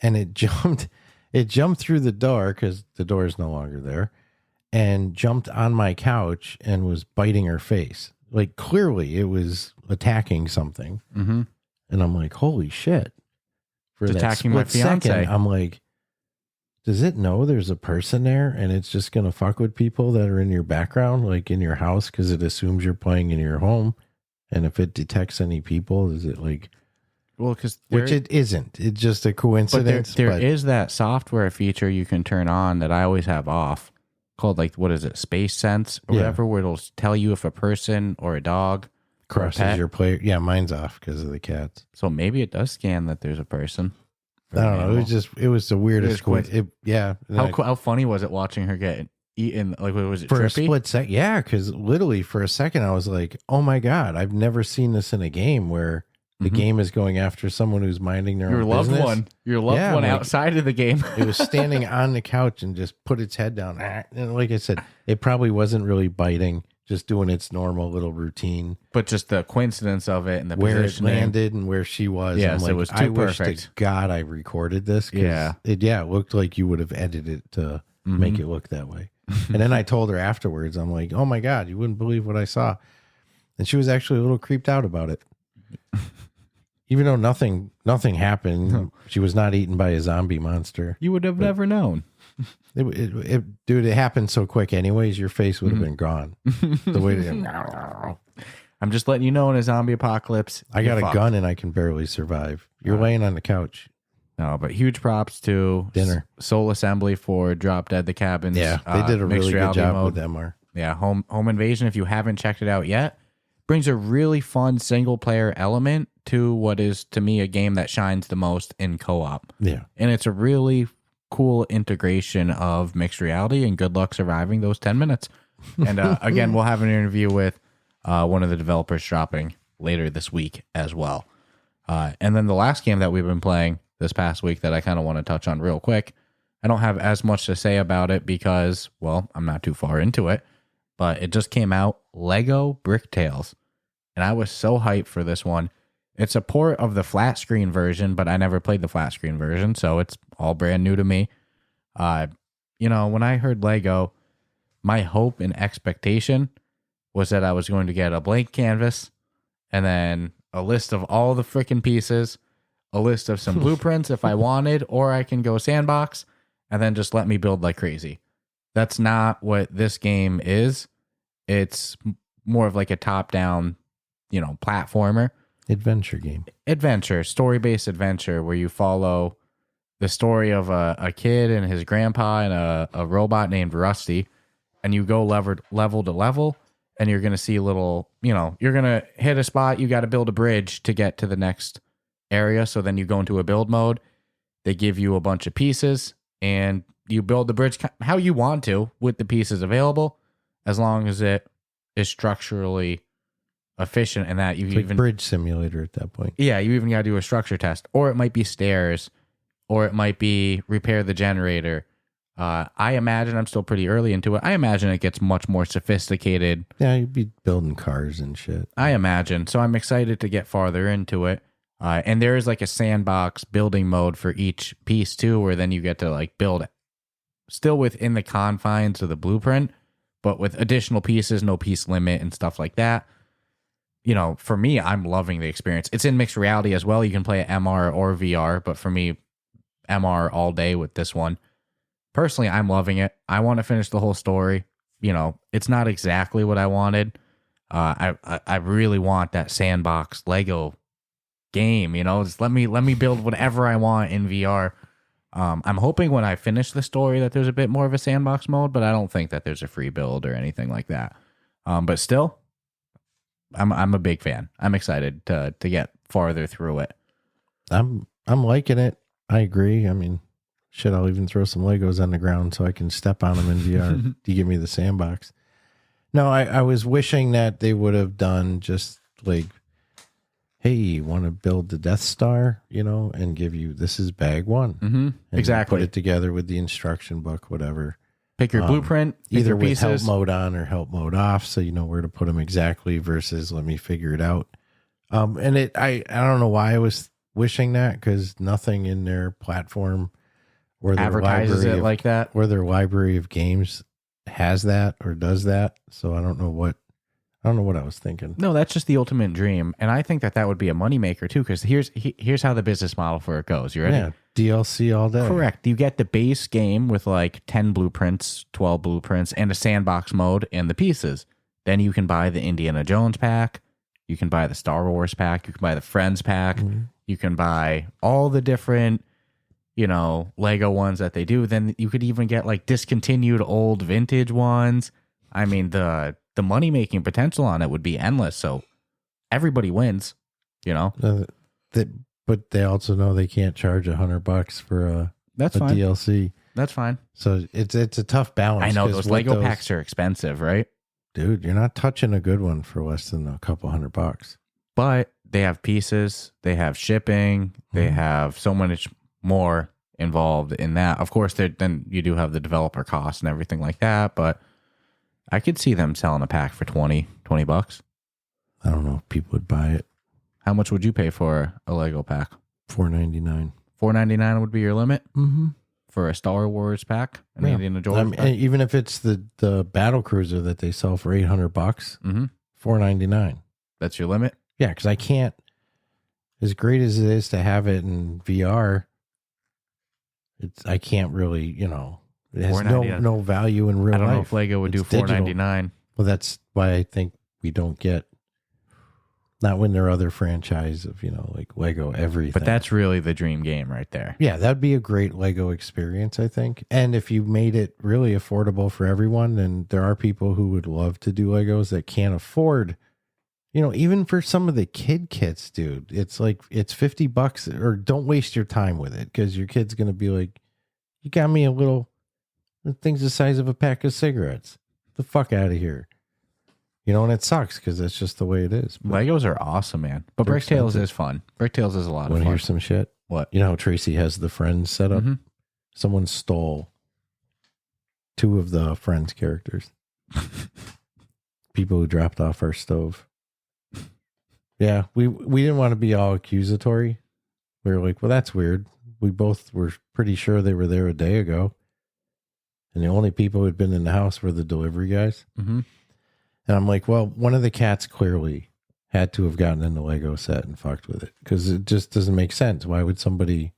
And it jumped through the door because the door is no longer there, and jumped on my couch and was biting her face. Like clearly it was attacking something. And I'm like, holy shit. For it's that attacking my fiance. Second, I'm like, does it know there's a person there and it's just going to fuck with people that are in your background, like in your house, because it assumes you're playing in your home? And if it detects any people, is it like... Well, because which it isn't. It's just a coincidence. But there is that software feature you can turn on that I always have off called, like, what is it, Space Sense or whatever, where it'll tell you if a person or a dog crosses your player. Yeah, mine's off because of the cats. So maybe it does scan that there's a person. I don't know. It was the weirdest. How funny was it watching her get eaten? Like, was it for trippy? A split second? Yeah, because literally for a second I was like, "Oh my God, I've never seen this in a game where the game is going after someone who's minding their own business." Your loved one outside of the game. It was standing on the couch and just put its head down. And like I said, it probably wasn't really biting. Just doing its normal little routine, but just the coincidence of it and the where positioning. It landed and where she was. Yes, like, it was too I perfect. wish to God I recorded this. Yeah, it looked like you would have edited it to make it look that way. And then I told her afterwards, I'm like, oh my God, you wouldn't believe what I saw. And she was actually a little creeped out about it. Even though nothing happened, she was not eaten by a zombie monster. You would have never known. Dude, it happened so quick anyways, your face would have been gone. The way I'm just letting you know, in a zombie apocalypse, I got a gun and I can barely survive. You're laying on the couch. No, but huge props to Dinner Soul Assembly for Drop Dead the Cabins. Yeah, they did a really good job mode. with MR. Yeah, Home Invasion, if you haven't checked it out yet, brings a really fun single player element to what is, to me, a game that shines the most in co-op. Yeah. And it's a really cool integration of mixed reality, and good luck surviving those 10 minutes. And again, we'll have an interview with one of the developers dropping later this week as well. And then the last game that we've been playing this past week that I kind of want to touch on real quick. I don't have as much to say about it because, well, I'm not too far into it, but it just came out, Lego Bricktales. And I was so hyped for this one. It's a port of the flat screen version, but I never played the flat screen version, so it's all brand new to me. You know, when I heard Lego, my hope and expectation was that I was going to get a blank canvas and then a list of all the freaking pieces, a list of some blueprints if I wanted, or I can go sandbox and then just let me build like crazy. That's not what this game is. It's more of like a top-down, you know, platformer. Adventure game. Adventure, story-based adventure where you follow the story of a kid and his grandpa and a robot named Rusty, and you go level to level, and you're going to see little, you know, you're going to hit a spot, you got to build a bridge to get to the next area, so then you go into a build mode. They give you a bunch of pieces, and you build the bridge how you want to with the pieces available, as long as it is structurally efficient and that you It's even like bridge simulator at that point. Yeah, you even got to do a structure test, or it might be stairs, or it might be repair the generator. I imagine, I'm still pretty early into it, I imagine it gets much more sophisticated. Yeah, you'd be building cars and shit. I imagine. So I'm excited to get farther into it. And there is like a sandbox building mode for each piece too, where then you get to like build still within the confines of the blueprint, but with additional pieces, no piece limit and stuff like that. You know, for me, I'm loving the experience. It's in mixed reality as well. You can play it MR or VR, but for me, MR all day with this one. Personally, I'm loving it. I want to finish the whole story. You know, it's not exactly what I wanted. I really want that sandbox Lego game. You know, just let me build whatever I want in VR. I'm hoping when I finish the story that there's a bit more of a sandbox mode, but I don't think that there's a free build or anything like that. But still, I'm a big fan. I'm excited to get farther through it. I'm liking it. I agree. I mean, shit, I'll even throw some Legos on the ground so I can step on them in VR. You give me the sandbox. No, I was wishing that they would have done just like, hey, you want to build the Death Star, you know, and give you, this is bag one. Mm-hmm. Exactly. Put it together with the instruction book, whatever. Pick your blueprint, either with pieces. help mode on or help mode off, so you know where to put them exactly versus let me figure it out. And I don't know why I was wishing that, because nothing in their platform or their advertises it like that, or their library of games has that or does that. So I don't know what I was thinking. No, that's just the ultimate dream, and I think that would be a moneymaker too. Because here's how the business model for it goes. You ready? Yeah, DLC all day. Correct. You get the base game with like 10 blueprints, 12 blueprints, and a sandbox mode and the pieces. Then you can buy the Indiana Jones pack. You can buy the Star Wars pack. You can buy the Friends pack. Mm-hmm. You can buy all the different, you know, Lego ones that they do. Then you could even get like discontinued old vintage ones. I mean, the money-making potential on it would be endless. So everybody wins, you know? But they also know they can't charge $100 for a fine. DLC. That's fine. So it's a tough balance. I know those Lego packs are expensive, right? Dude, you're not touching a good one for less than a couple $100. But they have pieces, they have shipping, they have so much more involved in that. Of course, then you do have the developer costs and everything like that, but I could see them selling a pack for $20. I don't know if people would buy it. How much would you pay for a Lego pack? $4.99. $4.99 would be your limit? Mm-hmm. For a Star Wars pack? An Indiana Jones pack? Even if it's the battle cruiser that they sell for $800, $4.99. That's your limit? Yeah, because I can't, as great as it is to have it in VR, I can't really, you know, it has no value in real life. I don't know if Lego would do $4.99. Well, that's why I think we don't get, not when there are other franchise of, you know, like Lego everything. But that's really the dream game right there. Yeah, that'd be a great Lego experience, I think. And if you made it really affordable for everyone, then there are people who would love to do Legos that can't afford, you know, even for some of the kid kits, dude. It's like, it's $50 or don't waste your time with it, because your kid's going to be like, You got me the thing's the size of a pack of cigarettes. Get the fuck out of here. You know, and it sucks because that's just the way it is. But Legos are awesome, man. But Bricktales is fun. Bricktales is a lot of want fun. to hear some shit? What? You know how Tracy has the Friends set up? Mhm. Someone stole 2 of the Friends characters. People who dropped off our stove. Yeah, we didn't want to be all accusatory. We were like, well, that's weird. We both were pretty sure they were there a day ago. And the only people who had been in the house were the delivery guys. Mm-hmm. And I'm like, well, one of the cats clearly had to have gotten in the Lego set and fucked with it. Because it just doesn't make sense. Why would somebody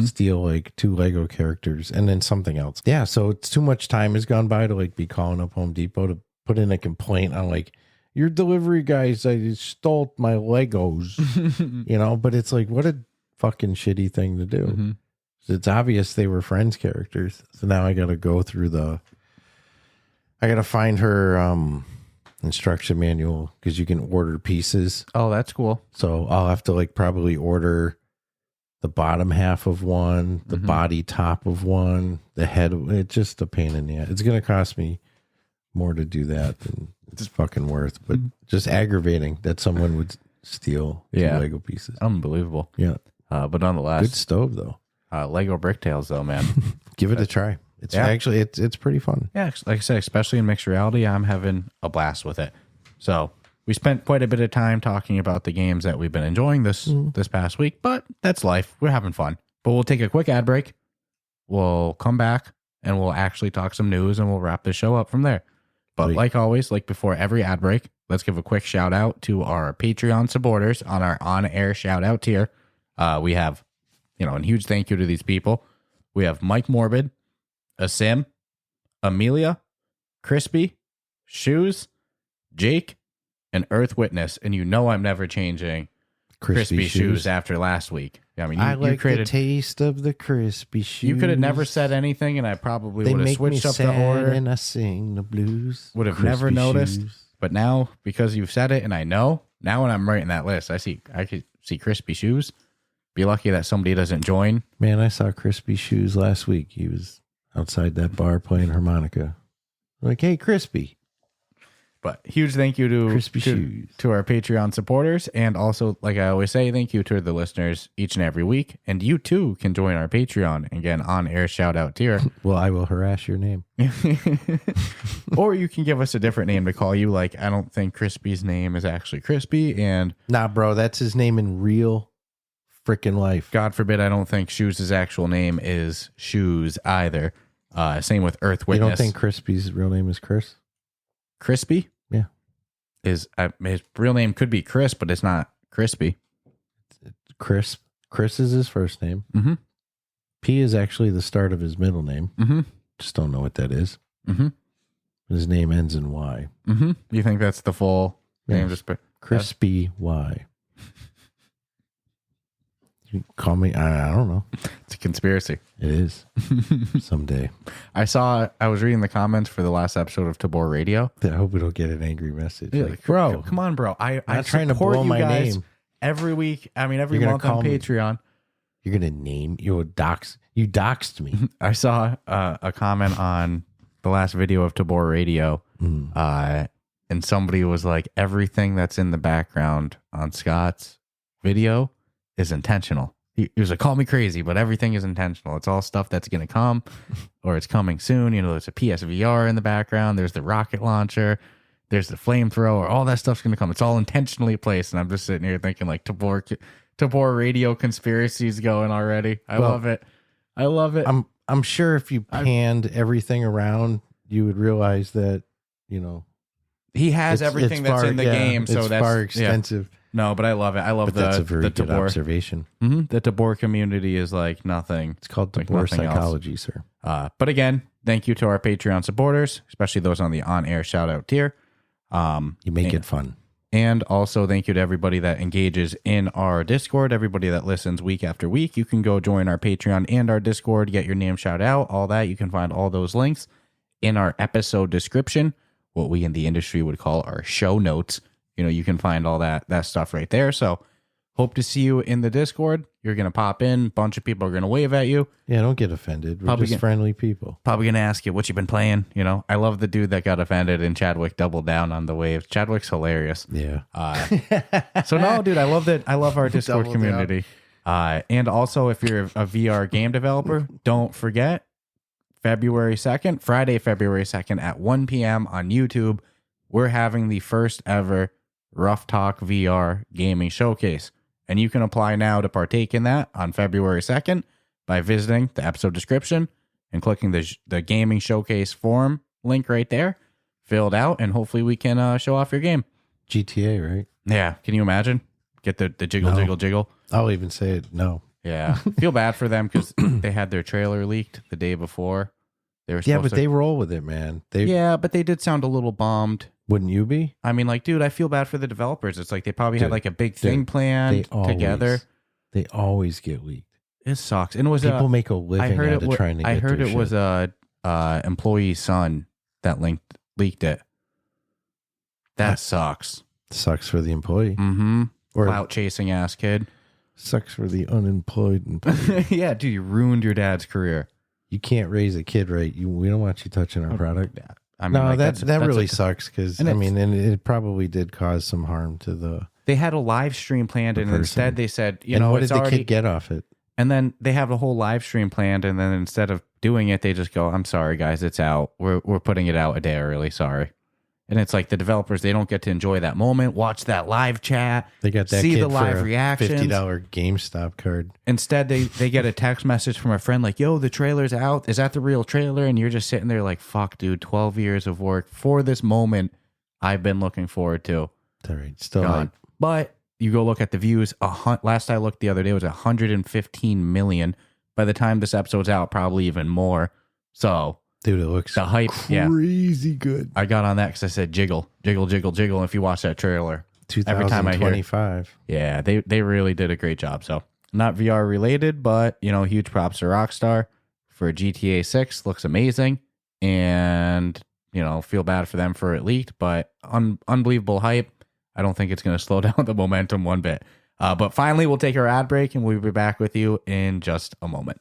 steal like 2 Lego characters and then something else? Yeah, so it's too much time has gone by to like be calling up Home Depot to put in a complaint on like, your delivery guys, I stole my Legos. You know, but it's like, what a fucking shitty thing to do. Mm-hmm. It's obvious they were Friends characters. So now I got to go through I got to find her instruction manual because you can order pieces. Oh, that's cool. So I'll have to like probably order the bottom half of one, the body top of one, the head. It's just a pain in the ass. It's going to cost me more to do that than it's fucking worth, but just aggravating that someone would steal 2 Lego pieces. Unbelievable. Yeah. But nonetheless, Good stove though. Lego Bricktales though, man. Give it a try. It's actually it's pretty fun. Yeah, like I said, especially in mixed reality, I'm having a blast with it. So we spent quite a bit of time talking about the games that we've been enjoying this past week, but that's life. We're having fun. But we'll take a quick ad break. We'll come back and we'll actually talk some news and we'll wrap the show up from there. But like always, like before every ad break, let's give a quick shout out to our Patreon supporters on our on-air shout out tier. We have, a huge thank you to these people. We have Mike Morbid, Asim, Amelia, Crispy, Shoes, Jake, and Earth Witness. And I'm never changing Crispy Shoes after last week. I mean, I like the taste of the Crispy Shoes. You could have never said anything, and I probably would have switched up the order. And I sing the blues. Would have never noticed. But now, because you've said it, and I know, now when I'm writing that list, I could see Crispy Shoes. Be lucky that somebody doesn't join. Man, I saw Crispy Shoes last week. He was outside that bar playing harmonica. I'm like, hey, Crispy. But huge thank you to Crispy Shoes, to our Patreon supporters. And also, like I always say, thank you to the listeners each and every week. And you too can join our Patreon. Again, on air shout out tier. Well, I will harass your name. Or you can give us a different name to call you. Like, I don't think Crispy's name is actually Crispy. And nah, bro, that's his name in real freaking life. God forbid, I don't think Shoes' actual name is Shoes either. Same with Earth Witness. You don't think Crispy's real name is Chris? Crispy? Yeah. His real name could be Chris, but it's not Crispy. Chris is his first name. Mm-hmm. P is actually the start of his middle name. Mm-hmm. Just don't know what that is. Mm-hmm. His name ends in Y. Mm-hmm. You think that's the full name? Just Crispy Y. You call me, I don't know. It's a conspiracy. It is. Someday. I was reading the comments for the last episode of Tabor Radio. I hope we don't get an angry message. Yeah, like, bro, come on, bro. I'm not trying to blow my name every week. I mean, every month on Patreon. You're going to name, you doxed me. I saw a comment on the last video of Tabor Radio. And somebody was like, everything that's in the background on Scott's video is intentional. He was like, call me crazy, but everything is intentional. It's all stuff that's going to come or it's coming soon. There's a PSVR in the background. There's the rocket launcher. There's the flamethrower. All that stuff's going to come. It's all intentionally placed. And I'm just sitting here thinking like Tabor Radio conspiracies going already. I love it. I love it. I'm sure if you panned everything around, you would realize that, he has everything that's in the game. So that's far extensive. Yeah. No, but I love it. I love that's a very good observation. Mm-hmm, the Tabor community is like nothing. It's called Tabor psychology, else. Sir. But again, thank you to our Patreon supporters, especially those on the on-air shout-out tier. You make it fun. And also thank you to everybody that engages in our Discord, everybody that listens week after week. You can go join our Patreon and our Discord, get your name shout out, all that. You can find all those links in our episode description, what we in the industry would call our show notes. You can find all that stuff right there. So Hope to see you in the Discord. You're going to pop in. Bunch of people are going to wave at you. Yeah, don't get offended. We're just friendly people. Probably going to ask you what you've been playing. You know, I love the dude that got offended and Chadwick doubled down on the waves. Chadwick's hilarious. Yeah. So no, dude, I love that. I love our Discord community. And also, if you're a VR game developer, don't forget Friday, February 2nd at 1 p.m. on YouTube, we're having the first ever Ruff Talk VR gaming showcase. And you can apply now to partake in that on February 2nd by visiting the episode description and clicking the gaming showcase form link right there. Fill it out, and hopefully we can show off your game. GTA, right? Yeah. Can you imagine? Get the jiggle, jiggle, jiggle. I'll even say it. No. Yeah. Feel bad for them because they had their trailer leaked the day before. They roll with it, man. But they did sound a little bummed. Wouldn't you be? I mean, like, dude, I feel bad for the developers. It's like they probably had like a big thing planned together. They always get leaked. It sucks. And it was people make a living out of trying to get I heard their it was a employee's son that leaked it. That sucks. Sucks for the employee. Mm-hmm. Or clout chasing ass kid. Sucks for the unemployed employee. Yeah, dude, you ruined your dad's career. You can't raise a kid right. We don't want you touching our product. Yeah. I mean, no, like, that really sucks because and it probably did cause some harm to the. They had a live stream planned, and instead they said, what did the kid get off it? And then they have a whole live stream planned, and then instead of doing it, they just go, "I'm sorry, guys, it's out. We're putting it out a day early. Sorry." And it's like the developers, they don't get to enjoy that moment, watch that live chat, they got that see kid the live for a reactions. $50 GameStop card. Instead, they get a text message from a friend like, "Yo, the trailer's out. Is that the real trailer?" And you're just sitting there like, "Fuck, dude, 12 years of work for this moment I've been looking forward to." All right, still gone. But you go look at the views. Last I looked the other day, it was 115 million. By the time this episode's out, probably even more. So, dude, it looks the hype, crazy good. I got on that because I said jiggle, jiggle, jiggle, jiggle. And if you watch that trailer, every time I hear, they really did a great job. So, not VR related, but huge props to Rockstar for GTA 6. Looks amazing, and feel bad for them for it leaked, but unbelievable hype. I don't think it's going to slow down the momentum one bit. But finally, we'll take our ad break, and we'll be back with you in just a moment.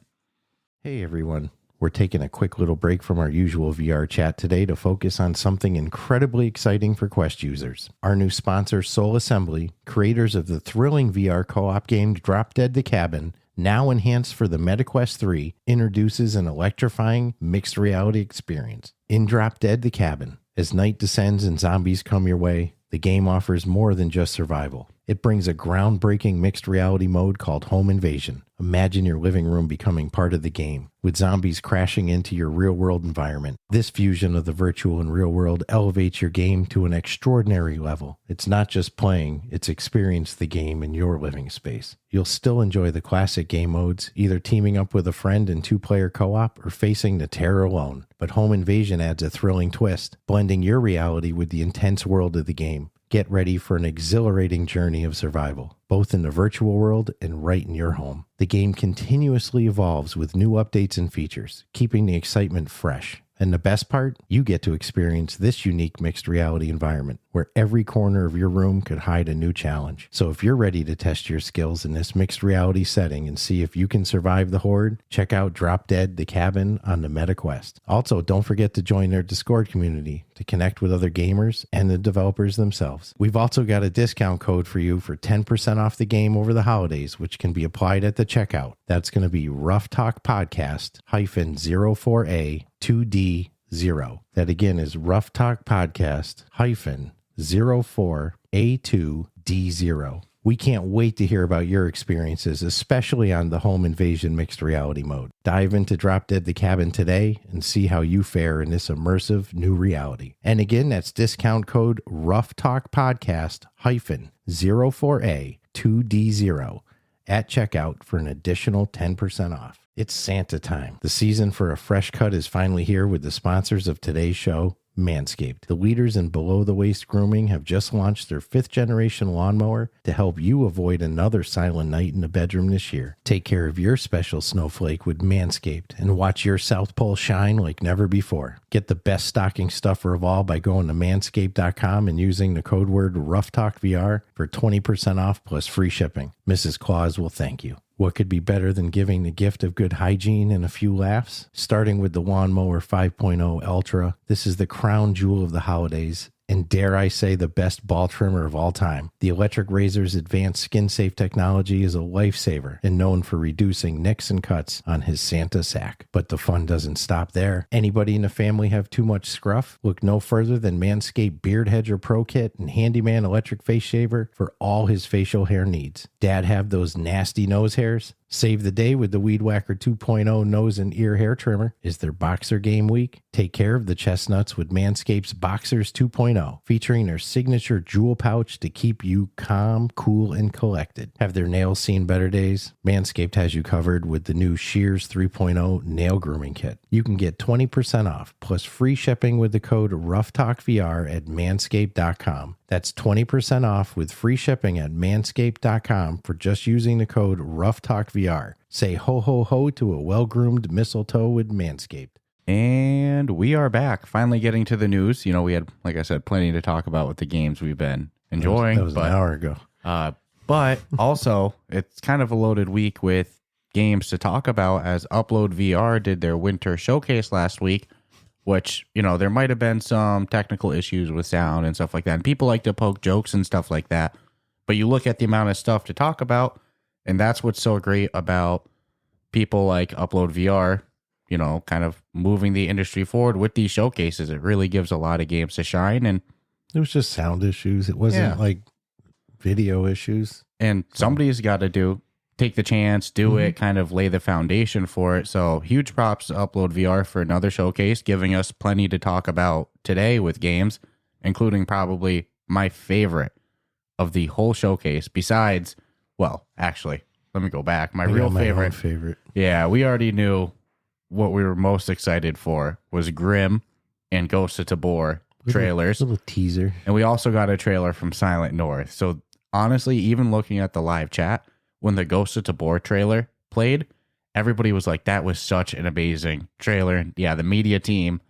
Hey, everyone. We're taking a quick little break from our usual VR chat today to focus on something incredibly exciting for Quest users. Our new sponsor, Soul Assembly, creators of the thrilling VR co-op game Drop Dead the Cabin, now enhanced for the MetaQuest 3, introduces an electrifying mixed reality experience. In Drop Dead the Cabin, as night descends and zombies come your way, the game offers more than just survival. It brings a groundbreaking mixed reality mode called Home Invasion. Imagine your living room becoming part of the game, with zombies crashing into your real-world environment. This fusion of the virtual and real world elevates your game to an extraordinary level. It's not just playing, it's experience the game in your living space. You'll still enjoy the classic game modes, either teaming up with a friend in two-player co-op or facing the terror alone. But Home Invasion adds a thrilling twist, blending your reality with the intense world of the game. Get ready for an exhilarating journey of survival, both in the virtual world and right in your home. The game continuously evolves with new updates and features, keeping the excitement fresh. And the best part, you get to experience this unique mixed reality environment where every corner of your room could hide a new challenge. So if you're ready to test your skills in this mixed reality setting and see if you can survive the horde, check out Drop Dead the Cabin on the MetaQuest. Also, don't forget to join their Discord community to connect with other gamers and the developers themselves. We've also got a discount code for you for 10% off the game over the holidays, which can be applied at the checkout. That's going to be Ruff Talk Podcast -04A 2D0. That again is Ruff Talk Podcast -04A2D0. We can't wait to hear about your experiences, especially on the Home Invasion mixed reality mode. Dive into Drop Dead the Cabin today and see how you fare in this immersive new reality. And again, that's discount code Ruff Talk Podcast -04A 2D0 at checkout for an additional 10% off. It's Santa time. The season for a fresh cut is finally here with the sponsors of today's show, Manscaped. The leaders in below-the-waist grooming have just launched their 5th-generation lawnmower to help you avoid another silent night in the bedroom this year. Take care of your special snowflake with Manscaped and watch your South Pole shine like never before. Get the best stocking stuffer of all by going to manscaped.com and using the code word RoughTalkVR for 20% off plus free shipping. Mrs. Claus will thank you. What could be better than giving the gift of good hygiene and a few laughs? Starting with the Lawnmower 5.0 Ultra, this is the crown jewel of the holidays, and dare I say the best ball trimmer of all time. The electric razor's advanced skin-safe technology is a lifesaver and known for reducing nicks and cuts on his Santa sack. But the fun doesn't stop there. Anybody in the family have too much scruff? Look no further than Manscaped Beard Hedger Pro Kit and Handyman Electric Face Shaver for all his facial hair needs. Dad have those nasty nose hairs? Save the day with the Weed Whacker 2.0 nose and ear hair trimmer. Is there boxer game week? Take care of the chestnuts with Manscaped's Boxers 2.0, featuring their signature jewel pouch to keep you calm, cool, and collected. Have their nails seen better days? Manscaped has you covered with the new Shears 3.0 nail grooming kit. You can get 20% off plus free shipping with the code RoughTalkVR at manscaped.com. That's 20% off with free shipping at manscaped.com for just using the code RoughTalkVR. Say ho ho ho to a well-groomed mistletoe with Manscaped. And we are back, finally getting to the news. You know, we had, like I said, plenty to talk about with the games we've been enjoying. That was an hour ago. But also, it's kind of a loaded week with games to talk about, as UploadVR did their Winter Showcase last week, which, you know, there might have been some technical issues with sound and stuff like that. And people like to poke jokes and stuff like that. But you look at the amount of stuff to talk about, and that's what's so great about people like UploadVR, you know, kind of moving the industry forward with these showcases. It really gives a lot of games to shine. And it was just sound issues. It wasn't like video issues. And somebody's got to take the chance, do it, kind of lay the foundation for it. So huge props to UploadVR for another showcase, giving us plenty to talk about today with games, including probably my favorite of the whole showcase. Besides, well, actually, let me go back. My real favorite. Yeah, we already knew what we were most excited for was Grimm and Ghost of Tabor trailers. Little teaser. And we also got a trailer from Silent North. So honestly, even looking at the live chat, when the Ghost of Tabor trailer played, everybody was like, that was such an amazing trailer. And yeah, the media team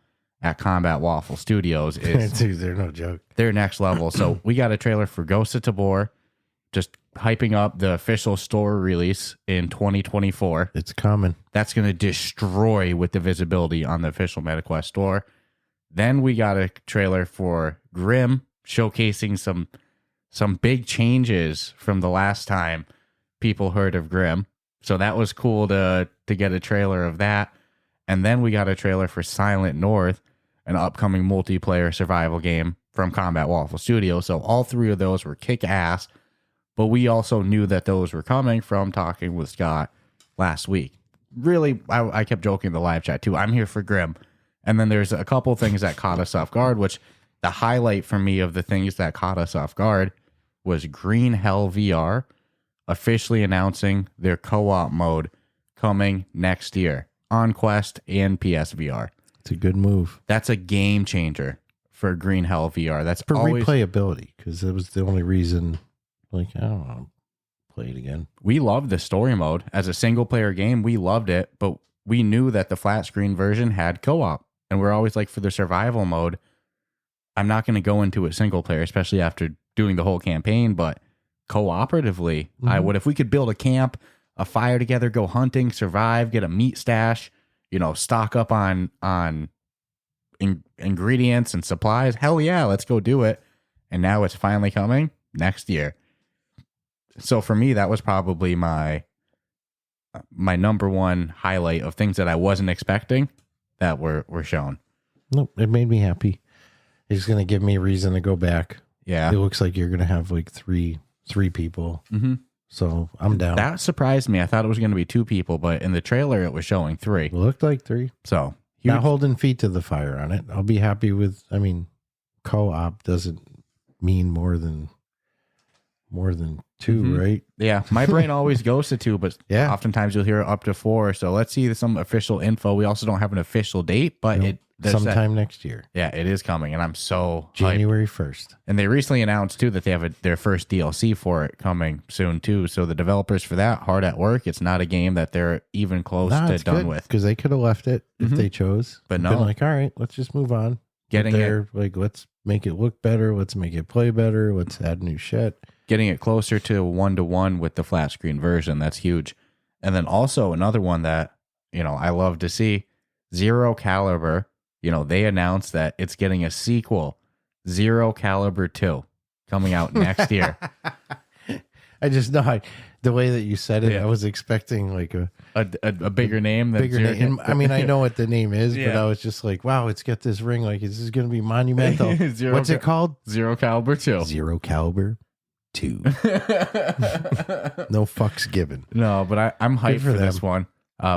at Combat Waffle Studios is dude, they're no joke. They're next level. So we got a trailer for Ghost of Tabor, just hyping up the official store release in 2024. It's coming. That's going to destroy with the visibility on the official MetaQuest store. Then we got a trailer for Grimm, showcasing some big changes from the last time people heard of Grimm. So that was cool to get a trailer of that. And then we got a trailer for Silent North, an upcoming multiplayer survival game from Combat Waffle Studios. So all three of those were kick-ass. But we also knew that those were coming from talking with Scott last week. Really, I kept joking in the live chat too. I'm here for Grimm. And then there's a couple things that caught us off guard, which the highlight for me of the things that caught us off guard was Green Hell VR officially announcing their co-op mode coming next year on Quest and PSVR. It's a good move. That's a game changer for Green Hell VR. That's for always replayability, because it was the only reason. Like, I don't want to play it again. We loved the story mode. As a single player game, we loved it, but we knew that the flat screen version had co-op. And we're always like, for the survival mode, I'm not going to go into a single player, especially after doing the whole campaign, but cooperatively, I would. If we could build a camp, a fire together, go hunting, survive, get a meat stash, you know, stock up on ingredients and supplies, hell yeah, let's go do it. And now it's finally coming next year. So for me, that was probably my number one highlight of things that I wasn't expecting that were shown. Nope, it made me happy. It's going to give me a reason to go back. Yeah. It looks like you're going to have like three people. Mm-hmm. So I'm down. That surprised me. I thought it was going to be 2 people, but in the trailer, it was showing 3. It looked like 3. So not holding feet to the fire on it. I'll be happy with, co-op doesn't mean more than 2, right? Yeah. My brain always goes to 2, but oftentimes you'll hear up to 4. So let's see some official info. We also don't have an official date, but sometime next year. Yeah, it is coming, and I'm so January hyped. 1st. And they recently announced, too, that they have their first DLC for it coming soon, too. So the developers for that, hard at work. It's not a game that they're even close to done with. Because they could have left it if they chose. But no. Been like, all right, let's just move on. Let's make it look better. Let's make it play better. Let's add new shit. Getting it closer to 1-to-1 with the flat screen version. That's huge. And then also another one that, I love to see, Zero Caliber. They announced that it's getting a sequel, Zero Caliber 2, coming out next year. I just know the way that you said it, I was expecting like a bigger name than bigger name. I mean, I know what the name is, but I was just like, wow, it's got this ring. Like, this is going to be monumental. What's it called? Zero Caliber 2. Zero Caliber 2. No fucks given. No, but I'm hyped for this one.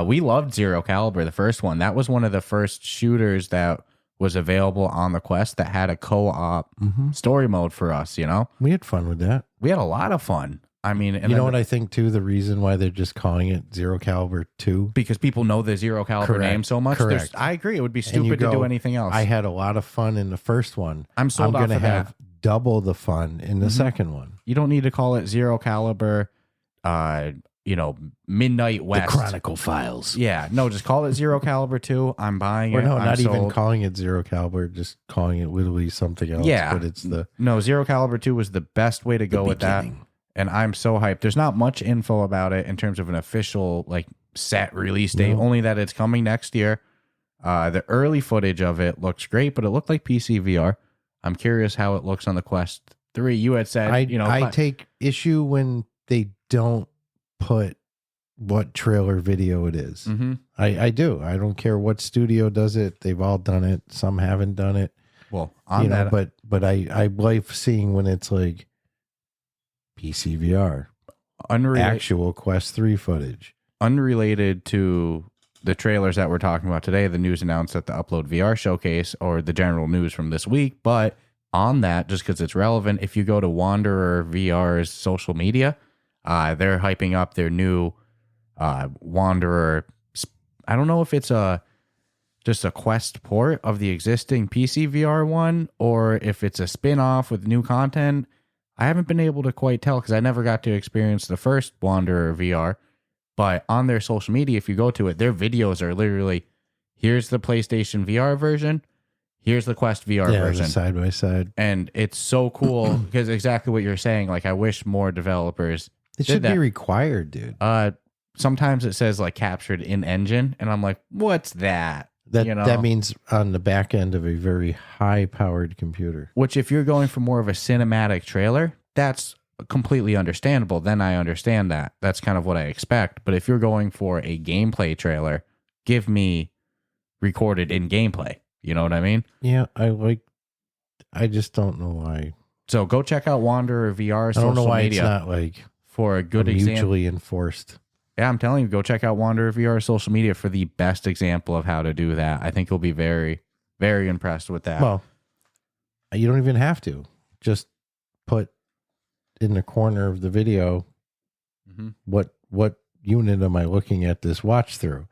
We loved Zero Caliber, the first one. That was one of the first shooters that was available on the Quest that had a co-op story mode for us, We had fun with that. We had a lot of fun. I mean, and you know what I think too? The reason why they're just calling it Zero Caliber 2? Because people know the Zero Caliber name so much. Correct. I agree. It would be stupid to do anything else. I had a lot of fun in the first one. I'm going to have double the fun in the second one. You don't need to call it Zero Caliber, Midnight West. The Chronicle Files. Yeah. No, just call it Zero Caliber 2. I'm buying it. No, I'm not sold. even calling it Zero Caliber, just calling it literally something else. Yeah. But it's No, Zero Caliber 2 was the best way to go with that. And I'm so hyped. There's not much info about it in terms of an official set release date, only that it's coming next year. The early footage of it looks great, but it looked like PC VR. I'm curious how it looks on the Quest 3. You had said, I take issue when they don't put what trailer video it is. I do. I don't care what studio does it. They've all done it. Some haven't done it. Well, but I like seeing when it's like PC VR, actual Quest 3 footage. Unrelated to the trailers that we're talking about today, the news announced at the UploadVR Showcase, or the general news from this week. But on that, just because it's relevant, if you go to Wanderer VR's social media, they're hyping up their new Wanderer. I don't know if it's just a Quest port of the existing PC VR one, or if it's a spin-off with new content. I haven't been able to quite tell because I never got to experience the first Wanderer VR. But on their social media, if you go to it, their videos are literally, here's the PlayStation VR version, here's the Quest VR version. Side by side. And it's so cool because exactly what you're saying. I wish more developers It should be required, dude. Sometimes it says captured in engine, and I'm like, what's that? That means on the back end of a very high powered computer. Which, if you're going for more of a cinematic trailer, that's completely understandable. Then I understand that. That's kind of what I expect. But if you're going for a gameplay trailer, give me recorded in gameplay. You know what I mean? Yeah, I just don't know why. So go check out Wanderer VR social media. I don't know why it's not for a good example. Mutually enforced. Yeah, I'm telling you, go check out Wanderer VR social media for the best example of how to do that. I think you'll be very, very impressed with that. Well, you don't even have to. Just put in the corner of the video, what unit am I looking at this watch through?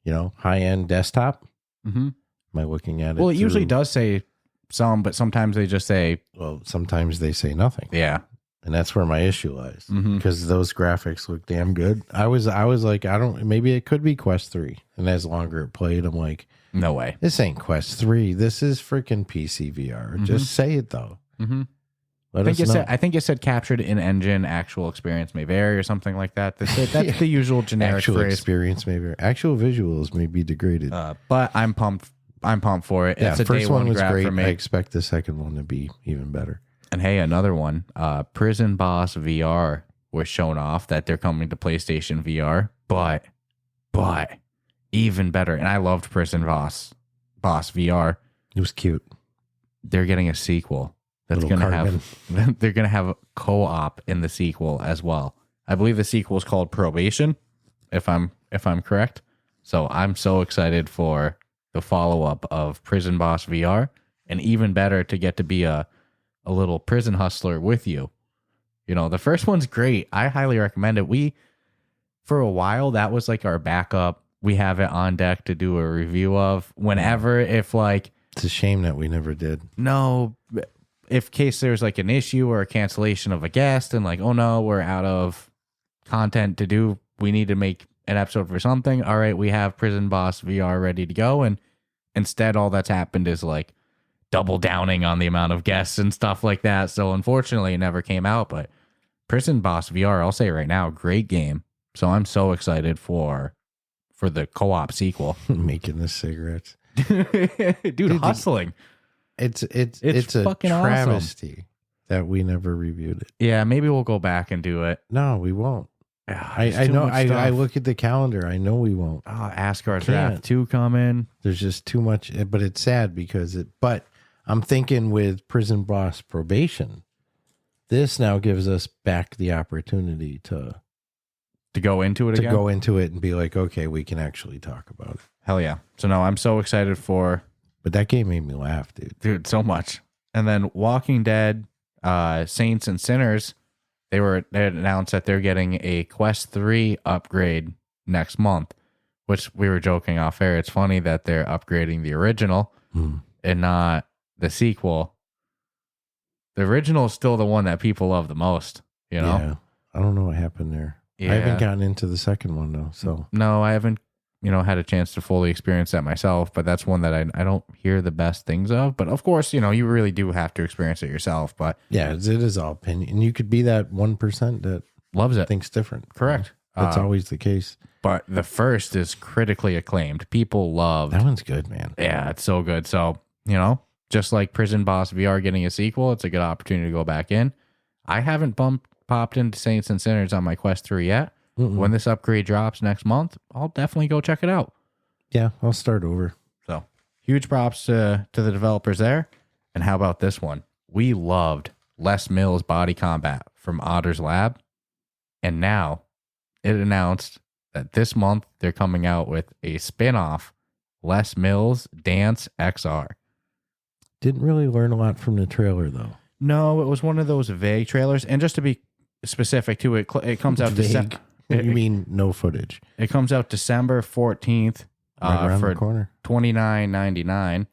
High-end desktop? Am I looking at it? Well, it usually does say some, but sometimes they just say... Well, sometimes they say nothing. Yeah. And that's where my issue lies, because those graphics look damn good. I was like, maybe it could be Quest 3. And as longer it played, I'm like, no way. This ain't Quest 3. This is freaking PC VR. Just say it, though. I think it said captured in engine, actual experience may vary or something like that. That's the usual generic actual phrase. Experience may vary. Actual visuals may be degraded. But I'm pumped. I'm pumped for it. Yeah, it's a first day one was grab great. for me. I expect the second one to be even better. And hey, another one, Prison Boss VR was shown off that they're coming to PlayStation VR, but even better. And I loved Prison Boss VR. It was cute. They're getting a sequel that's going to have. They're going to have co-op in the sequel as well. I believe the sequel is called Probation, if I'm correct. So I'm so excited for the follow up of Prison Boss VR, and even better to get to be a little prison hustler with you. The first one's great. I highly recommend it. For a while, that was our backup we have it on deck to do a review of whenever, if like, It's a shame that we never did. no, if case there's like an issue or a cancellation of a guest and like, oh no, we're out of content to do, we need to make an episode for something. All right, we have Prison Boss VR ready to go. And instead, all that's happened is like double downing on the amount of guests and stuff like that. So unfortunately, it never came out. But Prison Boss VR, I'll say right now, great game. So I'm so excited for the co-op sequel. Making the cigarettes. Dude, hustling. It's a fucking travesty that we never reviewed it. Yeah, maybe we'll go back and do it. No, we won't. There's I too know. much I stuff. look at the calendar. I know we won't. Oh, Asgard's Can't. Wrath 2 coming. There's just too much. But it's sad because But I'm thinking with Prison Boss Probation, this now gives us back the opportunity to go into it again? go into it and be like, okay, we can actually talk about it. Hell yeah. So no, I'm so excited for... But that game made me laugh, dude. Dude, so much. And then Walking Dead, Saints and Sinners, they had announced that they're getting a Quest 3 upgrade next month, which we were joking off air. It's funny that they're upgrading the original and not the sequel. The original is still the one that people love the most, you know? Yeah. I don't know what happened there. Yeah. I haven't gotten into the second one though. So No, I haven't, had a chance to fully experience that myself, but that's one that I don't hear the best things of. But of course, you really do have to experience it yourself, but yeah, it is all opinion. And you could be that 1% that loves it. thinks different. Correct. That's always the case. But the first is critically acclaimed. People love That one's good, man. Yeah, it's so good. So, just like Prison Boss VR getting a sequel, it's a good opportunity to go back in. I haven't popped into Saints and Sinners on my Quest 3 yet. When this upgrade drops next month, I'll definitely go check it out. Yeah, I'll start over. So, huge props to the developers there. And how about this one? We loved Les Mills Body Combat from Otter's Lab. And now it announced that this month they're coming out with a spin-off, Les Mills Dance XR. Didn't really learn a lot from the trailer though. No, it was one of those vague trailers. And just to be specific to it, it comes out Vague? You mean no footage? It comes out December 14th Right around for the corner. $29.99.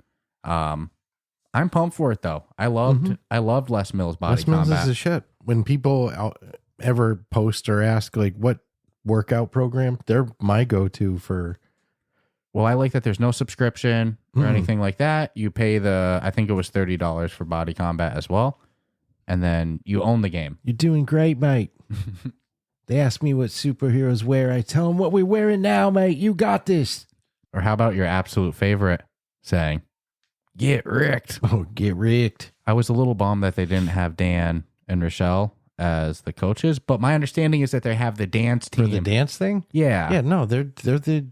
I'm pumped for it though. I loved Les Mills Body Les Mills Combat. is a shit. When people ever post or ask like what workout program, they're my go-to for. Well, I like that there's no subscription or anything like that. You pay I think it was $30 for Body Combat as well. And then you own the game. You're doing great, mate. They ask me what superheroes wear. I tell them what we're wearing now, mate. You got this. Or how about your absolute favorite saying, get ricked? Oh, get ricked. I was a little bummed that they didn't have Dan and Rochelle as the coaches, but my understanding is that they have the dance team. For the dance thing? Yeah. Yeah, no, they're the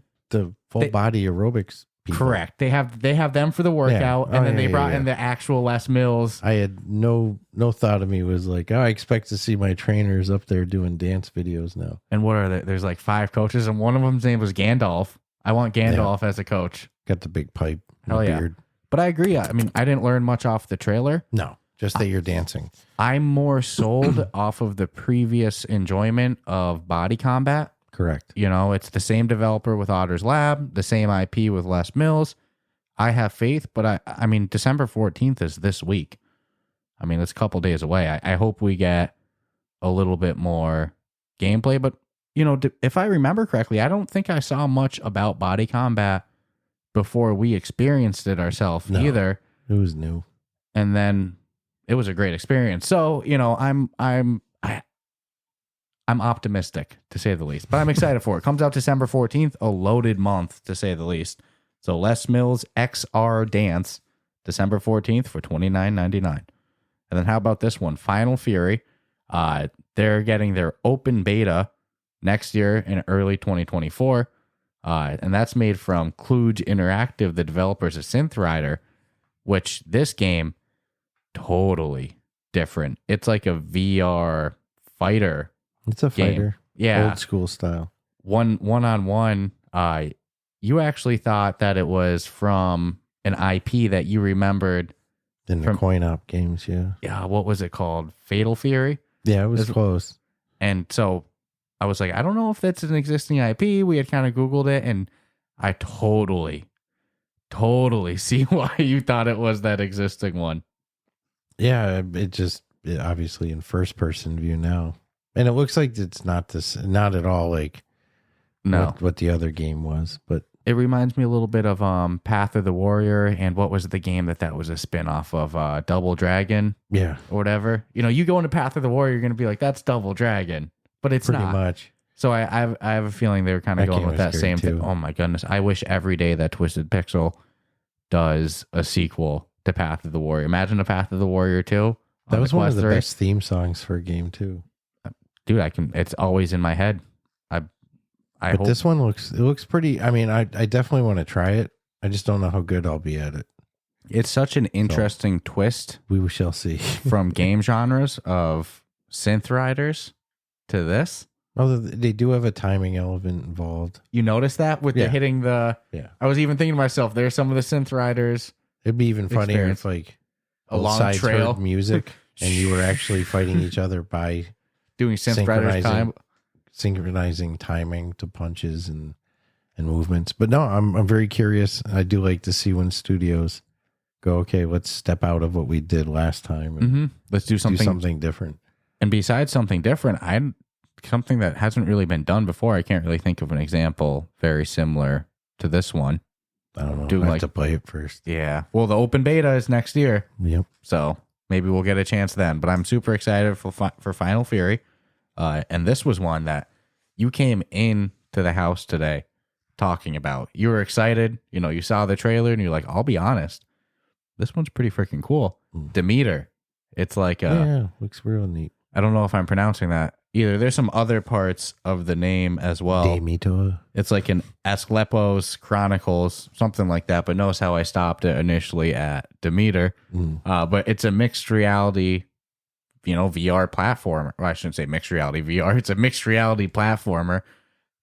full body aerobics people. Correct. They have them for the workout, Yeah. and then Yeah, they brought yeah. in the actual Les Mills. I had no thought of me was like, oh, I expect to see my trainers up there doing dance videos now. And what are they? There's like 5 coaches, and one of them's name was Gandalf. I want Gandalf as a coach. Got the big pipe and Hell the yeah. beard. But I agree. I mean, I didn't learn much off the trailer. No, just that you're dancing. I'm more sold off of the previous enjoyment of Body Combat. Correct. It's the same developer with Otter's Lab, the same IP with Les Mills. I have faith, but I mean, December 14th is this week. I mean, it's a couple days away. I hope we get a little bit more gameplay, but if I remember correctly, I don't think I saw much about Body Combat before we experienced it ourselves either. It was new. And then it was a great experience. So, I'm optimistic to say the least, but I'm excited for it. Comes out December 14th, a loaded month to say the least. So Les Mills XR Dance, December 14th for $29.99. And then how about this one? Final Fury. They're getting their open beta next year in early 2024. And that's made from Kluge Interactive, the developers of Synth Rider, which this game, totally different. It's like a VR fighter. It's a fighter. Yeah. Old school style. One-on-one. You actually thought that it was from an IP that you remembered. In the coin op games, yeah. Yeah, what was it called? Fatal Fury? Yeah, it was close. And so I was like, I don't know if that's an existing IP. We had kind of Googled it, and I totally see why you thought it was that existing one. Yeah, it obviously in first person view now. And it looks like it's not at all like what the other game was, but it reminds me a little bit of Path of the Warrior, and what was the game that was a spin-off of Double Dragon? Yeah. Or whatever. You know, you go into Path of the Warrior, you're going to be like, that's Double Dragon. But it's pretty not. much. So I have a feeling they were kind of going with that same thing. Too. Oh my goodness. I wish every day that Twisted Pixel does a sequel to Path of the Warrior. Imagine a Path of the Warrior 2. That was one of the best theme songs for a game too. Dude, it's always in my head. I hope this one looks pretty. I mean, I definitely want to try it. I just don't know how good I'll be at it. It's such an interesting twist. We shall see. From game genres of synth riders to this. Oh, they do have a timing element involved. You notice that with the hitting the... Yeah. I was even thinking to myself, there's some of the synth riders. It'd be even funnier if like a long trail music and you were actually fighting each other by doing synth riders time. Synchronizing timing to punches and movements. But no, I'm very curious. I do like to see when studios go, okay, let's step out of what we did last time and let's do something different. And besides something different, something that hasn't really been done before. I can't really think of an example very similar to this one. I don't know. I have to play it first. Yeah. Well, the open beta is next year. Yep. So maybe we'll get a chance then. But I'm super excited for Final Fury. And this was one that you came in to the house today talking about. You were excited. You know, you saw the trailer and you're like, I'll be honest, this one's pretty freaking cool. Demeter. It's like looks real neat. I don't know if I'm pronouncing that either. There's some other parts of the name as well. Demeter. It's like an Asclepios Chronicles, something like that. But notice how I stopped it initially at Demeter. But it's a mixed reality, VR platformer. Well, I shouldn't say mixed reality VR. It's a mixed reality platformer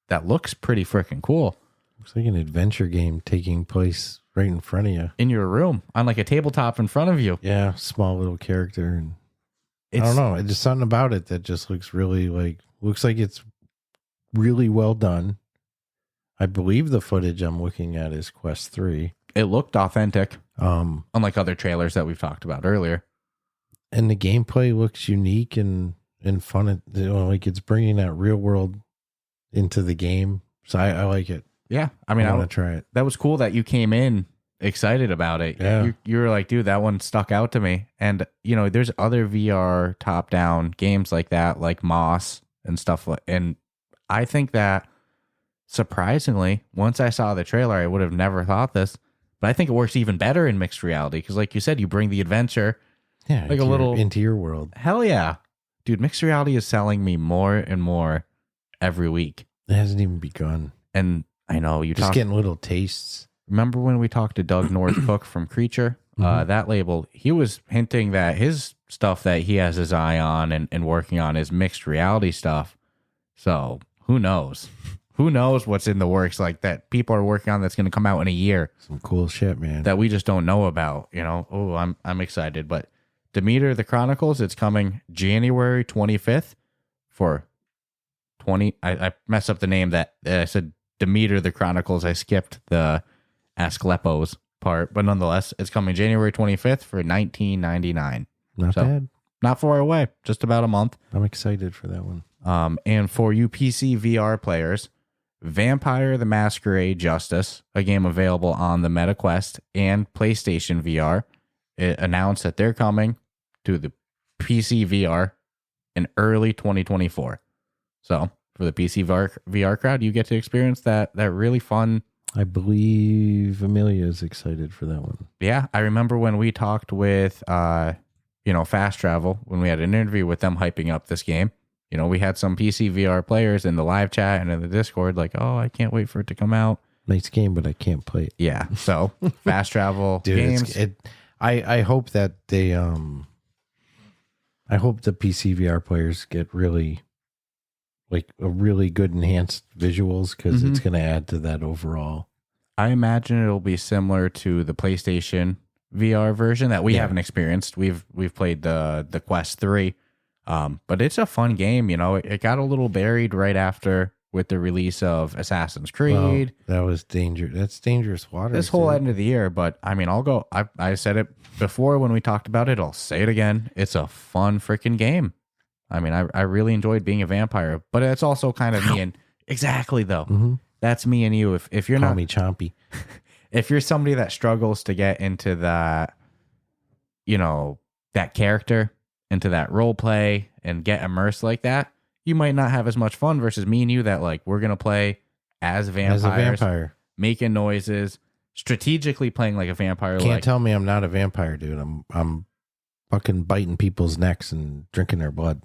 that looks pretty freaking cool. Looks like an adventure game taking place right in front of you. In your room, on like a tabletop in front of you. Yeah, small little character. And I don't know. There's something about it that just looks really looks like it's really well done. I believe the footage I'm looking at is Quest 3. It looked authentic. Unlike other trailers that we've talked about earlier. And the gameplay looks unique and fun. Like it's bringing that real world into the game. So I like it. Yeah. I mean, I want to try it. That was cool that you came in excited about it. Yeah. You were like, dude, that one stuck out to me. And, there's other VR top-down games like that, like Moss and stuff. And I think that, surprisingly, once I saw the trailer, I would have never thought this. But I think it works even better in mixed reality. Because like you said, you bring the adventure. Yeah. Like into your world. Hell yeah. Dude, mixed reality is selling me more and more every week. It hasn't even begun. And I know you just getting little tastes. Remember when we talked to Doug North-Cook from Creature? That label, he was hinting that his stuff that he has his eye on and working on is mixed reality stuff. So who knows? Who knows what's in the works like that people are working on that's going to come out in a year? Some cool shit, man. That we just don't know about, Oh, I'm excited. But Demeter the Chronicles, it's coming January 25th for 20. I messed up the name that I said Demeter the Chronicles. I skipped the Asclepios part, but nonetheless, it's coming January 25th for $19.99. Not bad. Not far away, just about a month. I'm excited for that one. And for you PC VR players, Vampire the Masquerade Justice, a game available on the MetaQuest and PlayStation VR, it announced that they're coming to the PC VR in early 2024. So for the PC VR crowd, you get to experience that really fun. I believe Amelia is excited for that one. Yeah, I remember when we talked with, Fast Travel, when we had an interview with them hyping up this game. We had some PC VR players in the live chat and in the Discord like, oh, I can't wait for it to come out. Nice game, but I can't play it. Yeah, so Fast Travel games. I hope that they, I hope the PC VR players get really, like a really good enhanced visuals because it's going to add to that overall. I imagine it'll be similar to the PlayStation VR version that we haven't experienced. We've played the Quest 3, but it's a fun game. It got a little buried right after with the release of Assassin's Creed. Well, that was dangerous. That's dangerous water. This whole end of the year, but I mean, I'll go. I said it before when we talked about it. I'll say it again. It's a fun freaking game. I mean, I really enjoyed being a vampire, but it's also kind of me and exactly though. Mm-hmm. That's me and you. If you're Call not me Chompy. if you're somebody that struggles to get into that, that character, into that role play and get immersed like that, you might not have as much fun versus me and you that like we're gonna play as vampires, As a vampire, making noises, strategically playing like a vampire. Can't tell me I'm not a vampire, dude. I'm fucking biting people's necks and drinking their blood.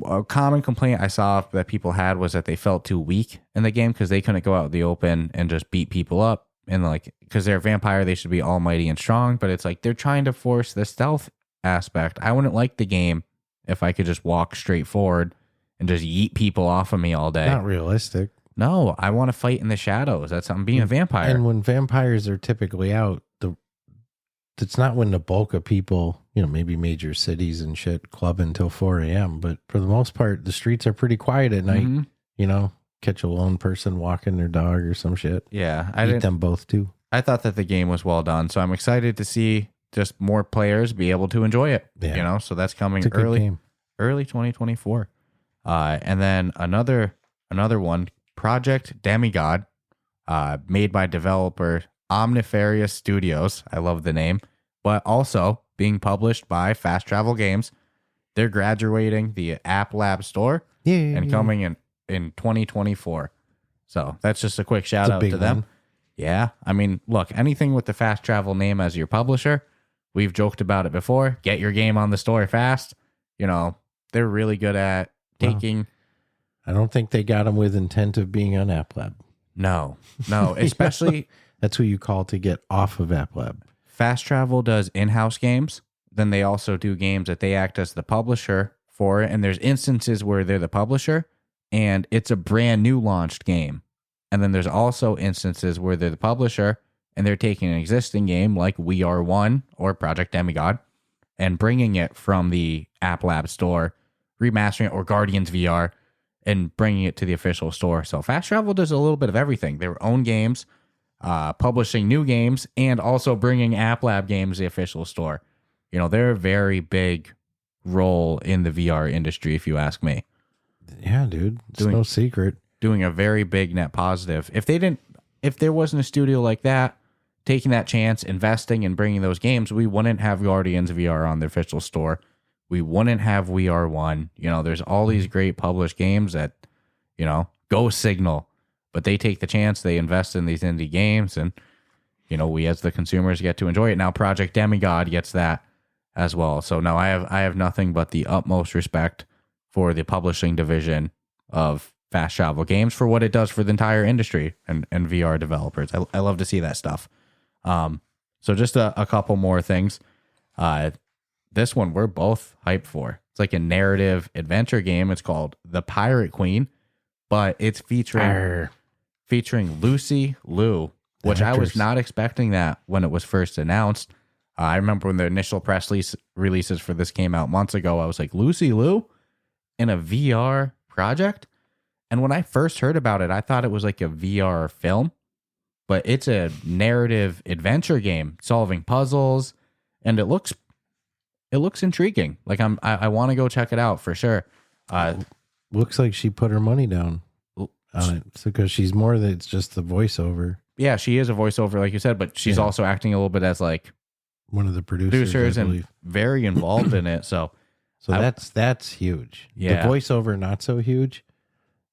A common complaint I saw that people had was that they felt too weak in the game because they couldn't go out in the open and just beat people up. And like, because they're a vampire, they should be almighty and strong. But it's like they're trying to force the stealth aspect. I wouldn't like the game if I could just walk straight forward and just yeet people off of me all day. Not realistic. No, I want to fight in the shadows. That's something being a vampire. And when vampires are typically out, it's not when the bulk of people, maybe major cities and shit club until 4 a.m. But for the most part, the streets are pretty quiet at night. Mm-hmm. Catch a lone person walking their dog or some shit. Yeah. Eat them both too. I thought that the game was well done. So I'm excited to see just more players be able to enjoy it. Yeah. So that's coming It's a good game. early 2024. And then another one, Project Demigod, made by developer Omnifarious Studios. I love the name, but also being published by Fast Travel Games. They're graduating the App Lab store and coming in 2024. So that's just a quick shout out to them. One. Yeah. I mean, look, anything with the Fast Travel name as your publisher, we've joked about it before. Get your game on the store fast. They're really good at taking. I don't think they got them with intent of being on App Lab. No, especially. That's who you call to get off of App Lab. Fast Travel does in-house games. Then they also do games that they act as the publisher for. And there's instances where they're the publisher and it's a brand new launched game. And then there's also instances where they're the publisher and they're taking an existing game like We Are One or Project Demigod and bringing it from the App Lab store, remastering it, or Guardians VR, and bringing it to the official store. So Fast Travel does a little bit of everything. Their own games, publishing new games, and also bringing App Lab games to the official store. They're a very big role in the VR industry, if you ask me. Yeah, dude. It's no secret. Doing a very big net positive. If there wasn't a studio like that, taking that chance, investing and bringing those games, we wouldn't have Guardians VR on the official store. We wouldn't have We Are One. There's all these great published games that, go Signal, but they take the chance, they invest in these indie games, and, we as the consumers get to enjoy it. Now Project Demigod gets that as well. So no, I have nothing but the utmost respect for the publishing division of Fast Travel Games for what it does for the entire industry and VR developers. I love to see that stuff. So just a couple more things. This one we're both hyped for. It's like a narrative adventure game. It's called The Pirate Queen, but it's featuring Lucy Liu, which I was not expecting that when it was first announced. I remember when the initial press releases for this came out months ago, I was like, Lucy Liu in a VR project? And when I first heard about it, I thought it was like a VR film, but it's a narrative adventure game solving puzzles, and it looks intriguing. Like I want to go check it out for sure. Looks like she put her money down on it. So because she's more than it's just the voiceover. Yeah, she is a voiceover, like you said, but she's also acting a little bit as like one of the producers and very involved in it. So that's huge. Yeah. The voiceover not so huge,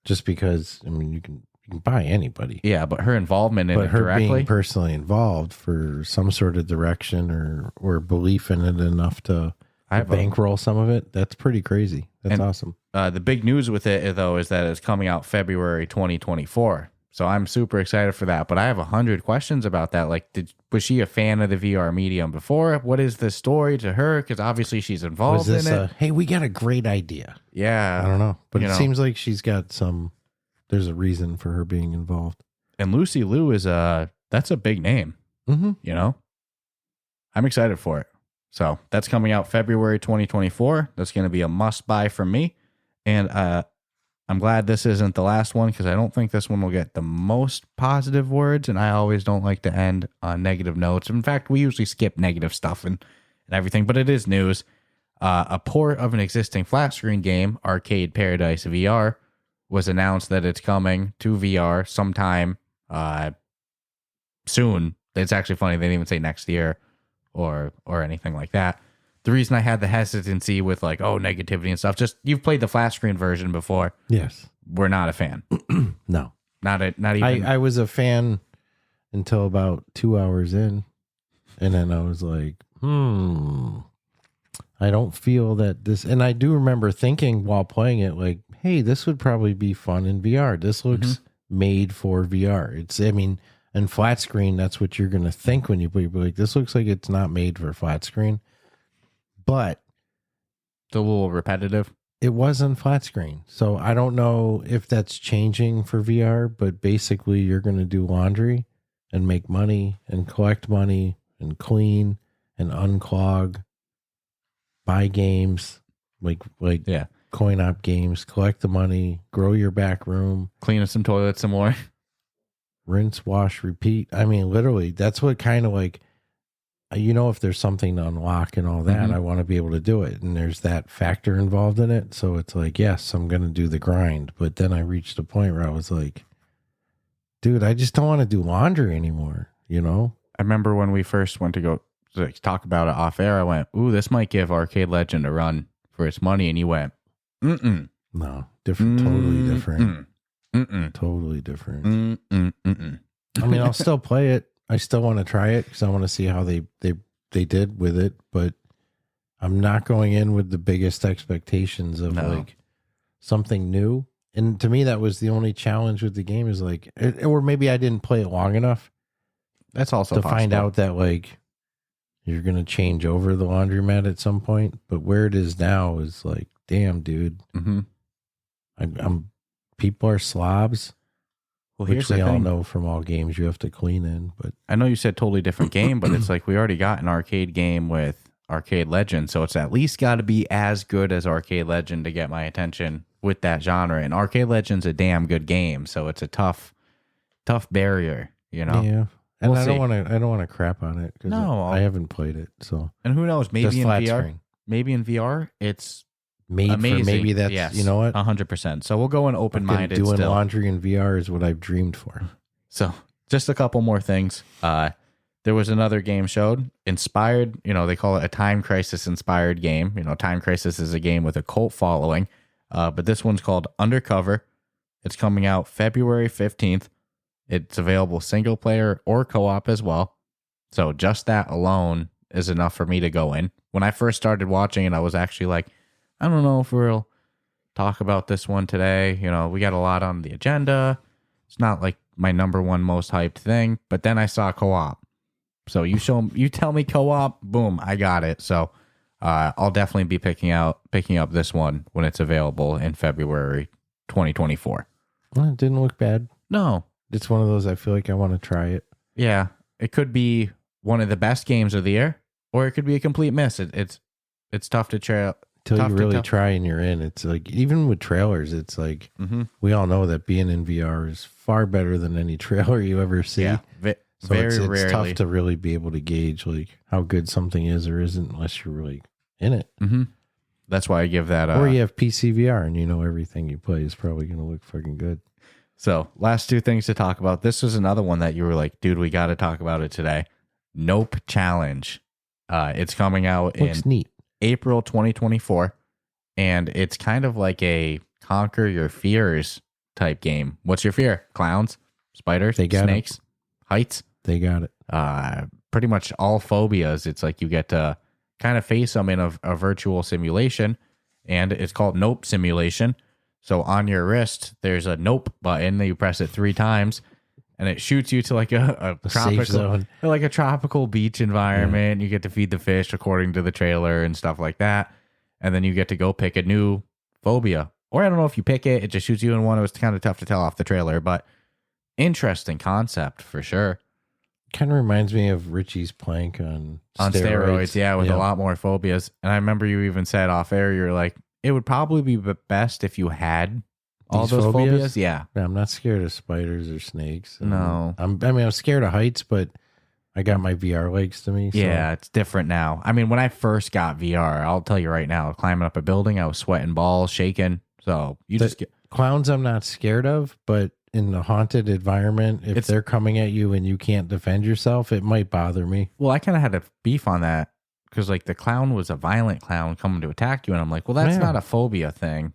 just because you can buy anybody. Yeah, but her involvement in it her directly, being personally involved for some sort of direction or belief in it enough to bankroll some of it. That's pretty crazy. That's awesome. The big news with it though is that it's coming out February 2024. So I'm super excited for that. But I have 100 questions about that. Like, was she a fan of the VR medium before? What is the story to her? Because obviously she's involved in it. Hey, we got a great idea. Yeah. I don't know. But it seems like she's got there's a reason for her being involved. And Lucy Liu that's a big name. Mm-hmm. I'm excited for it. So that's coming out February 2024. That's going to be a must buy from me. And I'm glad this isn't the last one because I don't think this one will get the most positive words, and I always don't like to end on negative notes. In fact, we usually skip negative stuff and everything, but it is news. A port of an existing flat screen game, Arcade Paradise VR, was announced that it's coming to VR sometime soon. It's actually funny, they didn't even say next year or anything like that. The reason I had the hesitancy with like, negativity and stuff, just you've played the flat screen version before. Yes. We're not a fan. No. Not even. I was a fan until about 2 hours in. And then I was like, I don't feel that this. And I do remember thinking while playing it, like, hey, this would probably be fun in VR. This looks made for VR. And flat screen, that's what you're going to think when you play. Like, this looks like it's not made for flat screen. But it's a little repetitive. It wasn't flat screen. So I don't know if that's changing for VR, but basically you're going to do laundry and make money and collect money and clean and unclog, buy games, like coin op games, collect the money, grow your back room, clean up some toilets some more, rinse, wash, repeat. I mean, literally, that's what kind of like, if there's something to unlock and all that, I want to be able to do it. And there's that factor involved in it. So it's like, yes, I'm going to do the grind. But then I reached a point where I was like, dude, I just don't want to do laundry anymore. I remember when we first went to go talk about it off air, I went, ooh, this might give Arcade Legend a run for its money. And you went, no, different, totally different. Totally different. I mean, I'll still play it. I still want to try it because I want to see how they did with it, but I'm not going in with the biggest expectations of like something new. And to me, that was the only challenge with the game is like, or maybe I didn't play it long enough. That's also to possible. Find out that like you're going to change over the laundromat at some point. But where it is now is like, damn, dude, people are slobs. Well, which we all know from all games you have to clean in. But I know you said totally different game, but it's like we already got an arcade game with Arcade Legend, so it's at least got to be as good as Arcade Legend to get my attention with that genre. And Arcade Legend's a damn good game, so it's a tough barrier, Yeah, and I don't want to crap on it because I haven't played it. So, and who knows? Maybe in VR, it's. Maybe that's, yes, you know what? 100%. So we'll go in open-minded doing still. Laundry in VR is what I've dreamed for. So just a couple more things. There was another game showed, inspired, they call it a Time Crisis inspired game. Time Crisis is a game with a cult following. But this one's called Undercover. It's coming out February 15th. It's available single player or co-op as well. So just that alone is enough for me to go in. When I first started watching it, I was actually like, I don't know if we'll talk about this one today. We got a lot on the agenda. It's not like my number one most hyped thing. But then I saw co-op. So you tell me co-op, boom, I got it. So I'll definitely be picking up this one when it's available in February 2024. Well, it didn't look bad. No. It's one of those I feel like I want to try it. Yeah. It could be one of the best games of the year, or it could be a complete miss. It's tough to try. Till you really try and you're in. It's like, even with trailers, it's like, we all know that being in VR is far better than any trailer you ever see. Yeah, so it's tough to really be able to gauge like how good something is or isn't unless you're really in it. That's why I give that. Or you have PC VR and everything you play is probably going to look fucking good. So last two things to talk about. This was another one that you were like, dude, we got to talk about it today. Nope Challenge. It's coming out Looks neat. April 2024, and it's kind of like a conquer your fears type game. What's your fear? Clowns, spiders, snakes, heights. They got it. Pretty much all phobias. It's like you get to kind of face them in a virtual simulation, and it's called Nope Simulation. So on your wrist, there's a Nope button that you press it 3 times. And it shoots you to like a tropical zone, like a tropical beach environment. Yeah. You get to feed the fish according to the trailer and stuff like that. And then you get to go pick a new phobia. Or I don't know if you pick it, it just shoots you in one. It was kind of tough to tell off the trailer, but interesting concept for sure. Kind of reminds me of Richie's Plank on steroids. Yeah, with a lot more phobias. And I remember you even said off air, you're like, it would probably be best if you had All These those phobias? Yeah. I'm not scared of spiders or snakes. No. I'm scared of heights, but I got my VR legs to me. So. Yeah, it's different now. I mean, when I first got VR, I'll tell you right now, climbing up a building, I was sweating balls, shaking. So you just get clowns I'm not scared of, but in the haunted environment, if they're coming at you and you can't defend yourself, it might bother me. Well, I kind of had a beef on that because like the clown was a violent clown coming to attack you. And I'm like, well, that's not a phobia thing.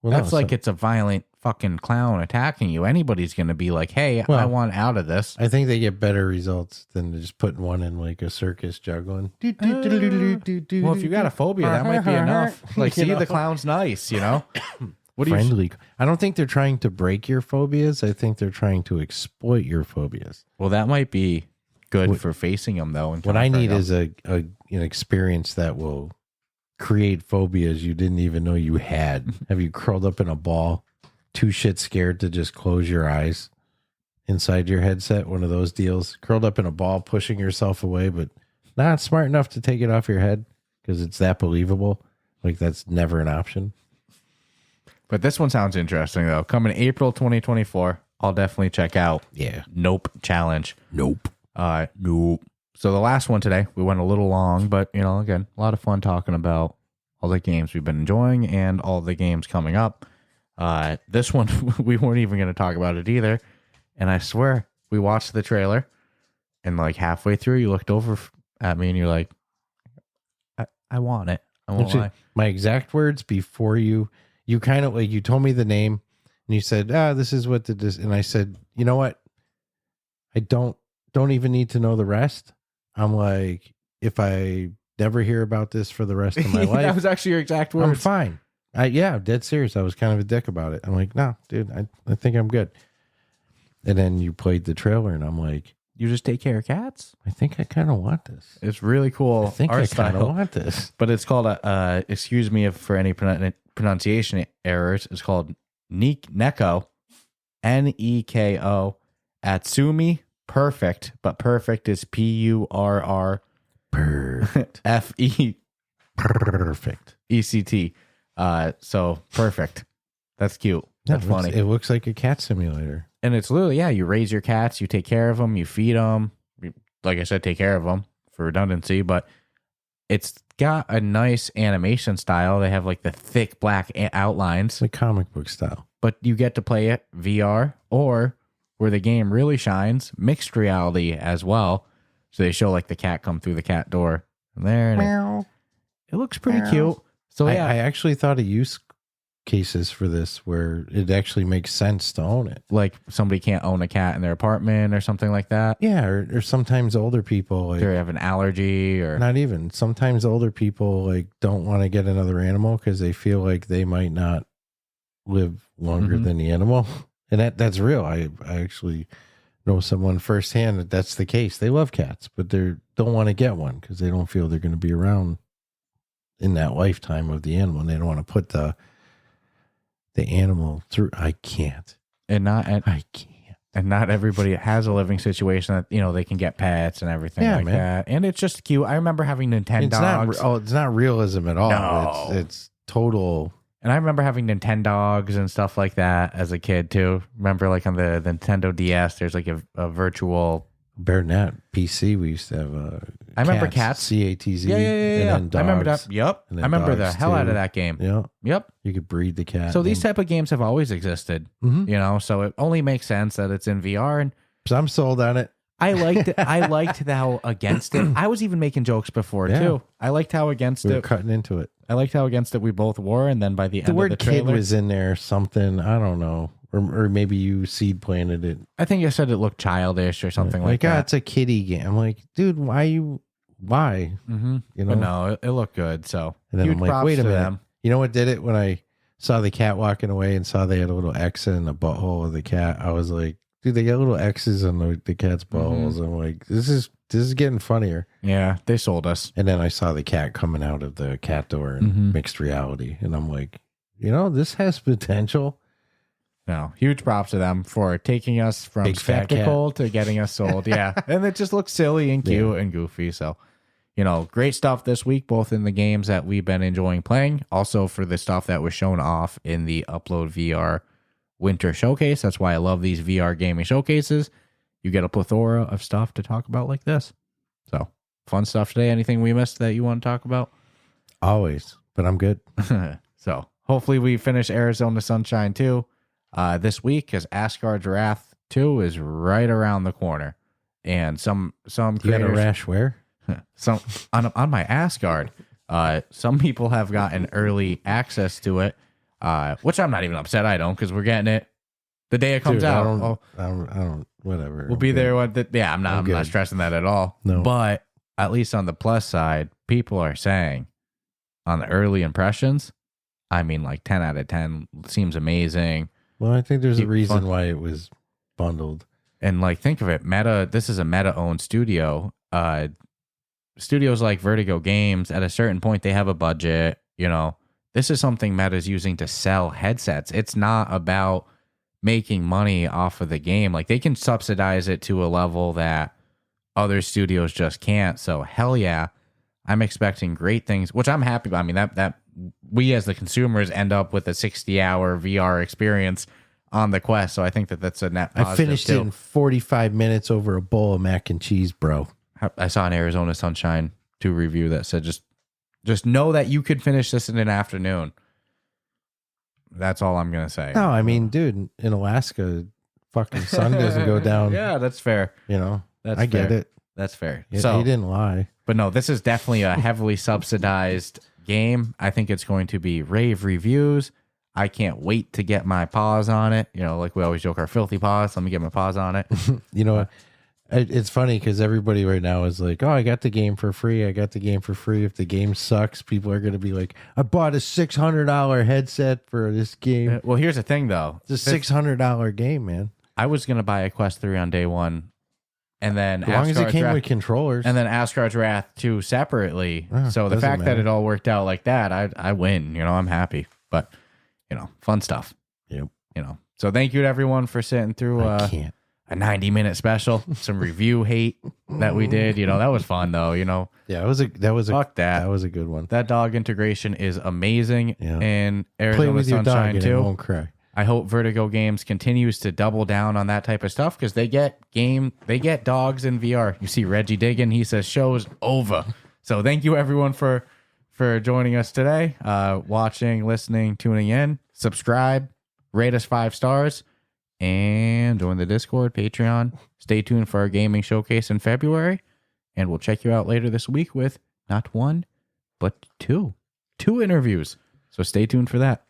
Well, that's like it's a violent fucking clown attacking you. Anybody's going to be like, hey, I want out of this. I think they get better results than just putting one in like a circus juggling. Well, if you got a phobia, that might be enough. Like, see, the clown's nice, you know? What Friendly. I don't think they're trying to break your phobias. I think they're trying to exploit your phobias. Well, that might be good for facing them, though. What I need is an experience that will create phobias you didn't even know you had. Have you curled up in a ball, too shit scared to just close your eyes inside your headset? One of those deals. Curled up in a ball, pushing yourself away, but not smart enough to take it off your head because it's that believable. Like that's never an option. But this one sounds interesting, though. Coming April 2024, I'll definitely check out. Yeah. Nope Challenge. Nope. Nope. So the last one today, we went a little long, but, you know, again, a lot of fun talking about all the games we've been enjoying and all the games coming up. This one, we weren't even going to talk about it either. And I swear, we watched the trailer, and like halfway through, you looked over at me and you're like, I want it. I won't lie. My exact words before you kind of like, you told me the name and you said, this is what this, and I said, you know what? I don't even need to know the rest. I'm like, if I never hear about this for the rest of my life, that was actually your exact words. I'm fine. I'm dead serious. I was kind of a dick about it. I'm like, no, dude, I think I'm good. And then you played the trailer and I'm like, you just take care of cats? I think I kind of want this. It's really cool. I think I kind of want this. But it's called excuse me for any pronunciation errors. It's called Neko, Neko, Atsumi Perfect, but perfect is PURR Perfect. Perfect ECT. So perfect. That's cute. That's funny. It looks like a cat simulator. And it's literally, you raise your cats, you take care of them, you feed them. Like I said, take care of them for redundancy, but it's got a nice animation style. They have like the thick black outlines. Like comic book style. But you get to play it VR or where the game really shines, mixed reality as well. So they show like the cat come through the cat door. And there, and it looks pretty cute. So yeah, I actually thought of use cases for this where it actually makes sense to own it. Like somebody can't own a cat in their apartment or something like that. Yeah, or sometimes older people like, they have an allergy or not even. Sometimes older people like don't want to get another animal because they feel like they might not live longer than the animal. And that's real. I actually know someone firsthand that's the case. They love cats, but they don't want to get one because they don't feel they're going to be around in that lifetime of the animal. And they don't want to put the animal through. I can't. I can't. And not everybody has a living situation that, they can get pets and everything that. And it's just cute. I remember having Nintendogs. It's not realism at all. No. It's total. And I remember having Nintendogs and stuff like that as a kid too. Remember like on the Nintendo DS, there's like a virtual Bearnet PC. We used to have I remember cats. CATZ. Yeah. And then I remember that. dogs, Yep. I remember the hell out of that game. Yeah. Yep. You could breed the cat. So these type of games have always existed, so it only makes sense that it's in VR. And so I'm sold on it. I liked it. I liked how against it. I was even making jokes before too. I liked how against we were it. cutting into it. I liked how against it we both were, and then by the end word of the trailer, kid was in there. Something I don't know, or maybe you seed planted it. I think I said it looked childish or something like that. It's a kiddie game. I'm like, dude, why? Mm-hmm. But no, it looked good. So and then huge I'm like, props wait a to minute. them. You know what did it when I saw the cat walking away and saw they had a little X in the butthole of the cat? I was like, dude, they got little X's on the cat's buttholes. I'm like, this is getting funnier. Yeah, they sold us. And then I saw the cat coming out of the cat door in mixed reality, and I'm like, this has potential. No, huge props to them for taking us from Big fat skeptical to getting us sold. Yeah, and it just looks silly and cute and goofy. So, great stuff this week, both in the games that we've been enjoying playing, also for the stuff that was shown off in the UploadVR Winter Showcase. That's why I love these VR gaming showcases. You get a plethora of stuff to talk about like this. So, fun stuff today. Anything we missed that you want to talk about? Always, but I'm good. So, hopefully we finish Arizona Sunshine 2 this week, because Asgard's Wrath 2 is right around the corner. And some You got a rash where? some on my Asgard. Some people have gotten early access to it, which I'm not even upset I don't, because we're getting it the day it comes out. I don't, whatever. We'll be there. I'm not stressing that at all. No. But at least on the plus side, people are saying on the early impressions, I mean, like 10 out of 10 seems amazing. Well, I think there's a reason why it was bundled. And like, think of it, Meta. This is a Meta-owned studio. Studios like Vertigo Games, at a certain point, they have a budget. You know, this is something Meta's using to sell headsets. It's not about making money off of the game. Like, they can subsidize it to a level that other studios just can't. So hell yeah, I'm expecting great things, which I'm happy about. I mean, that we as the consumers end up with a 60-hour VR experience on the Quest. So I think that's a net positive. I finished it in 45 minutes over a bowl of mac and cheese, bro. I saw an Arizona Sunshine 2 review that said just know that you could finish this in an afternoon. That's all I'm gonna say. No, I mean, dude, in Alaska, fucking sun doesn't go down. Yeah, that's fair. You know, I get it. That's fair. So he didn't lie. But no, this is definitely a heavily subsidized game. I think it's going to be rave reviews. I can't wait to get my paws on it. You know, like we always joke, our filthy paws. Let me get my paws on it. You know what? It's funny because everybody right now is like, oh, I got the game for free. I got the game for free. If the game sucks, people are going to be like, I bought a $600 headset for this game. Well, here's the thing, though. It's a $600 game, man. I was going to buy a Quest 3 on day one. And then as long as it came with controllers. And then Asgard's Wrath 2 separately. So the fact that it all worked out like that, I win. You know, I'm happy. But, you know, fun stuff. Yep. You know, so thank you to everyone for sitting through a 90-minute special, some review hate that we did. You know, that was fun though. You know, yeah, that was a that was a good one. That dog integration is amazing. Yeah. And Play Arizona with your dog Sunshine and too. it won't cry. I hope Vertigo Games continues to double down on that type of stuff, because they get dogs in VR. You see Reggie digging. He says show's over. So thank you everyone for joining us today, watching, listening, tuning in. Subscribe, rate us 5 stars. And join the Discord, Patreon. Stay tuned for our gaming showcase in February. And we'll check you out later this week with not 1, but 2 interviews. So stay tuned for that.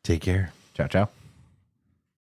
Take care. Ciao, ciao.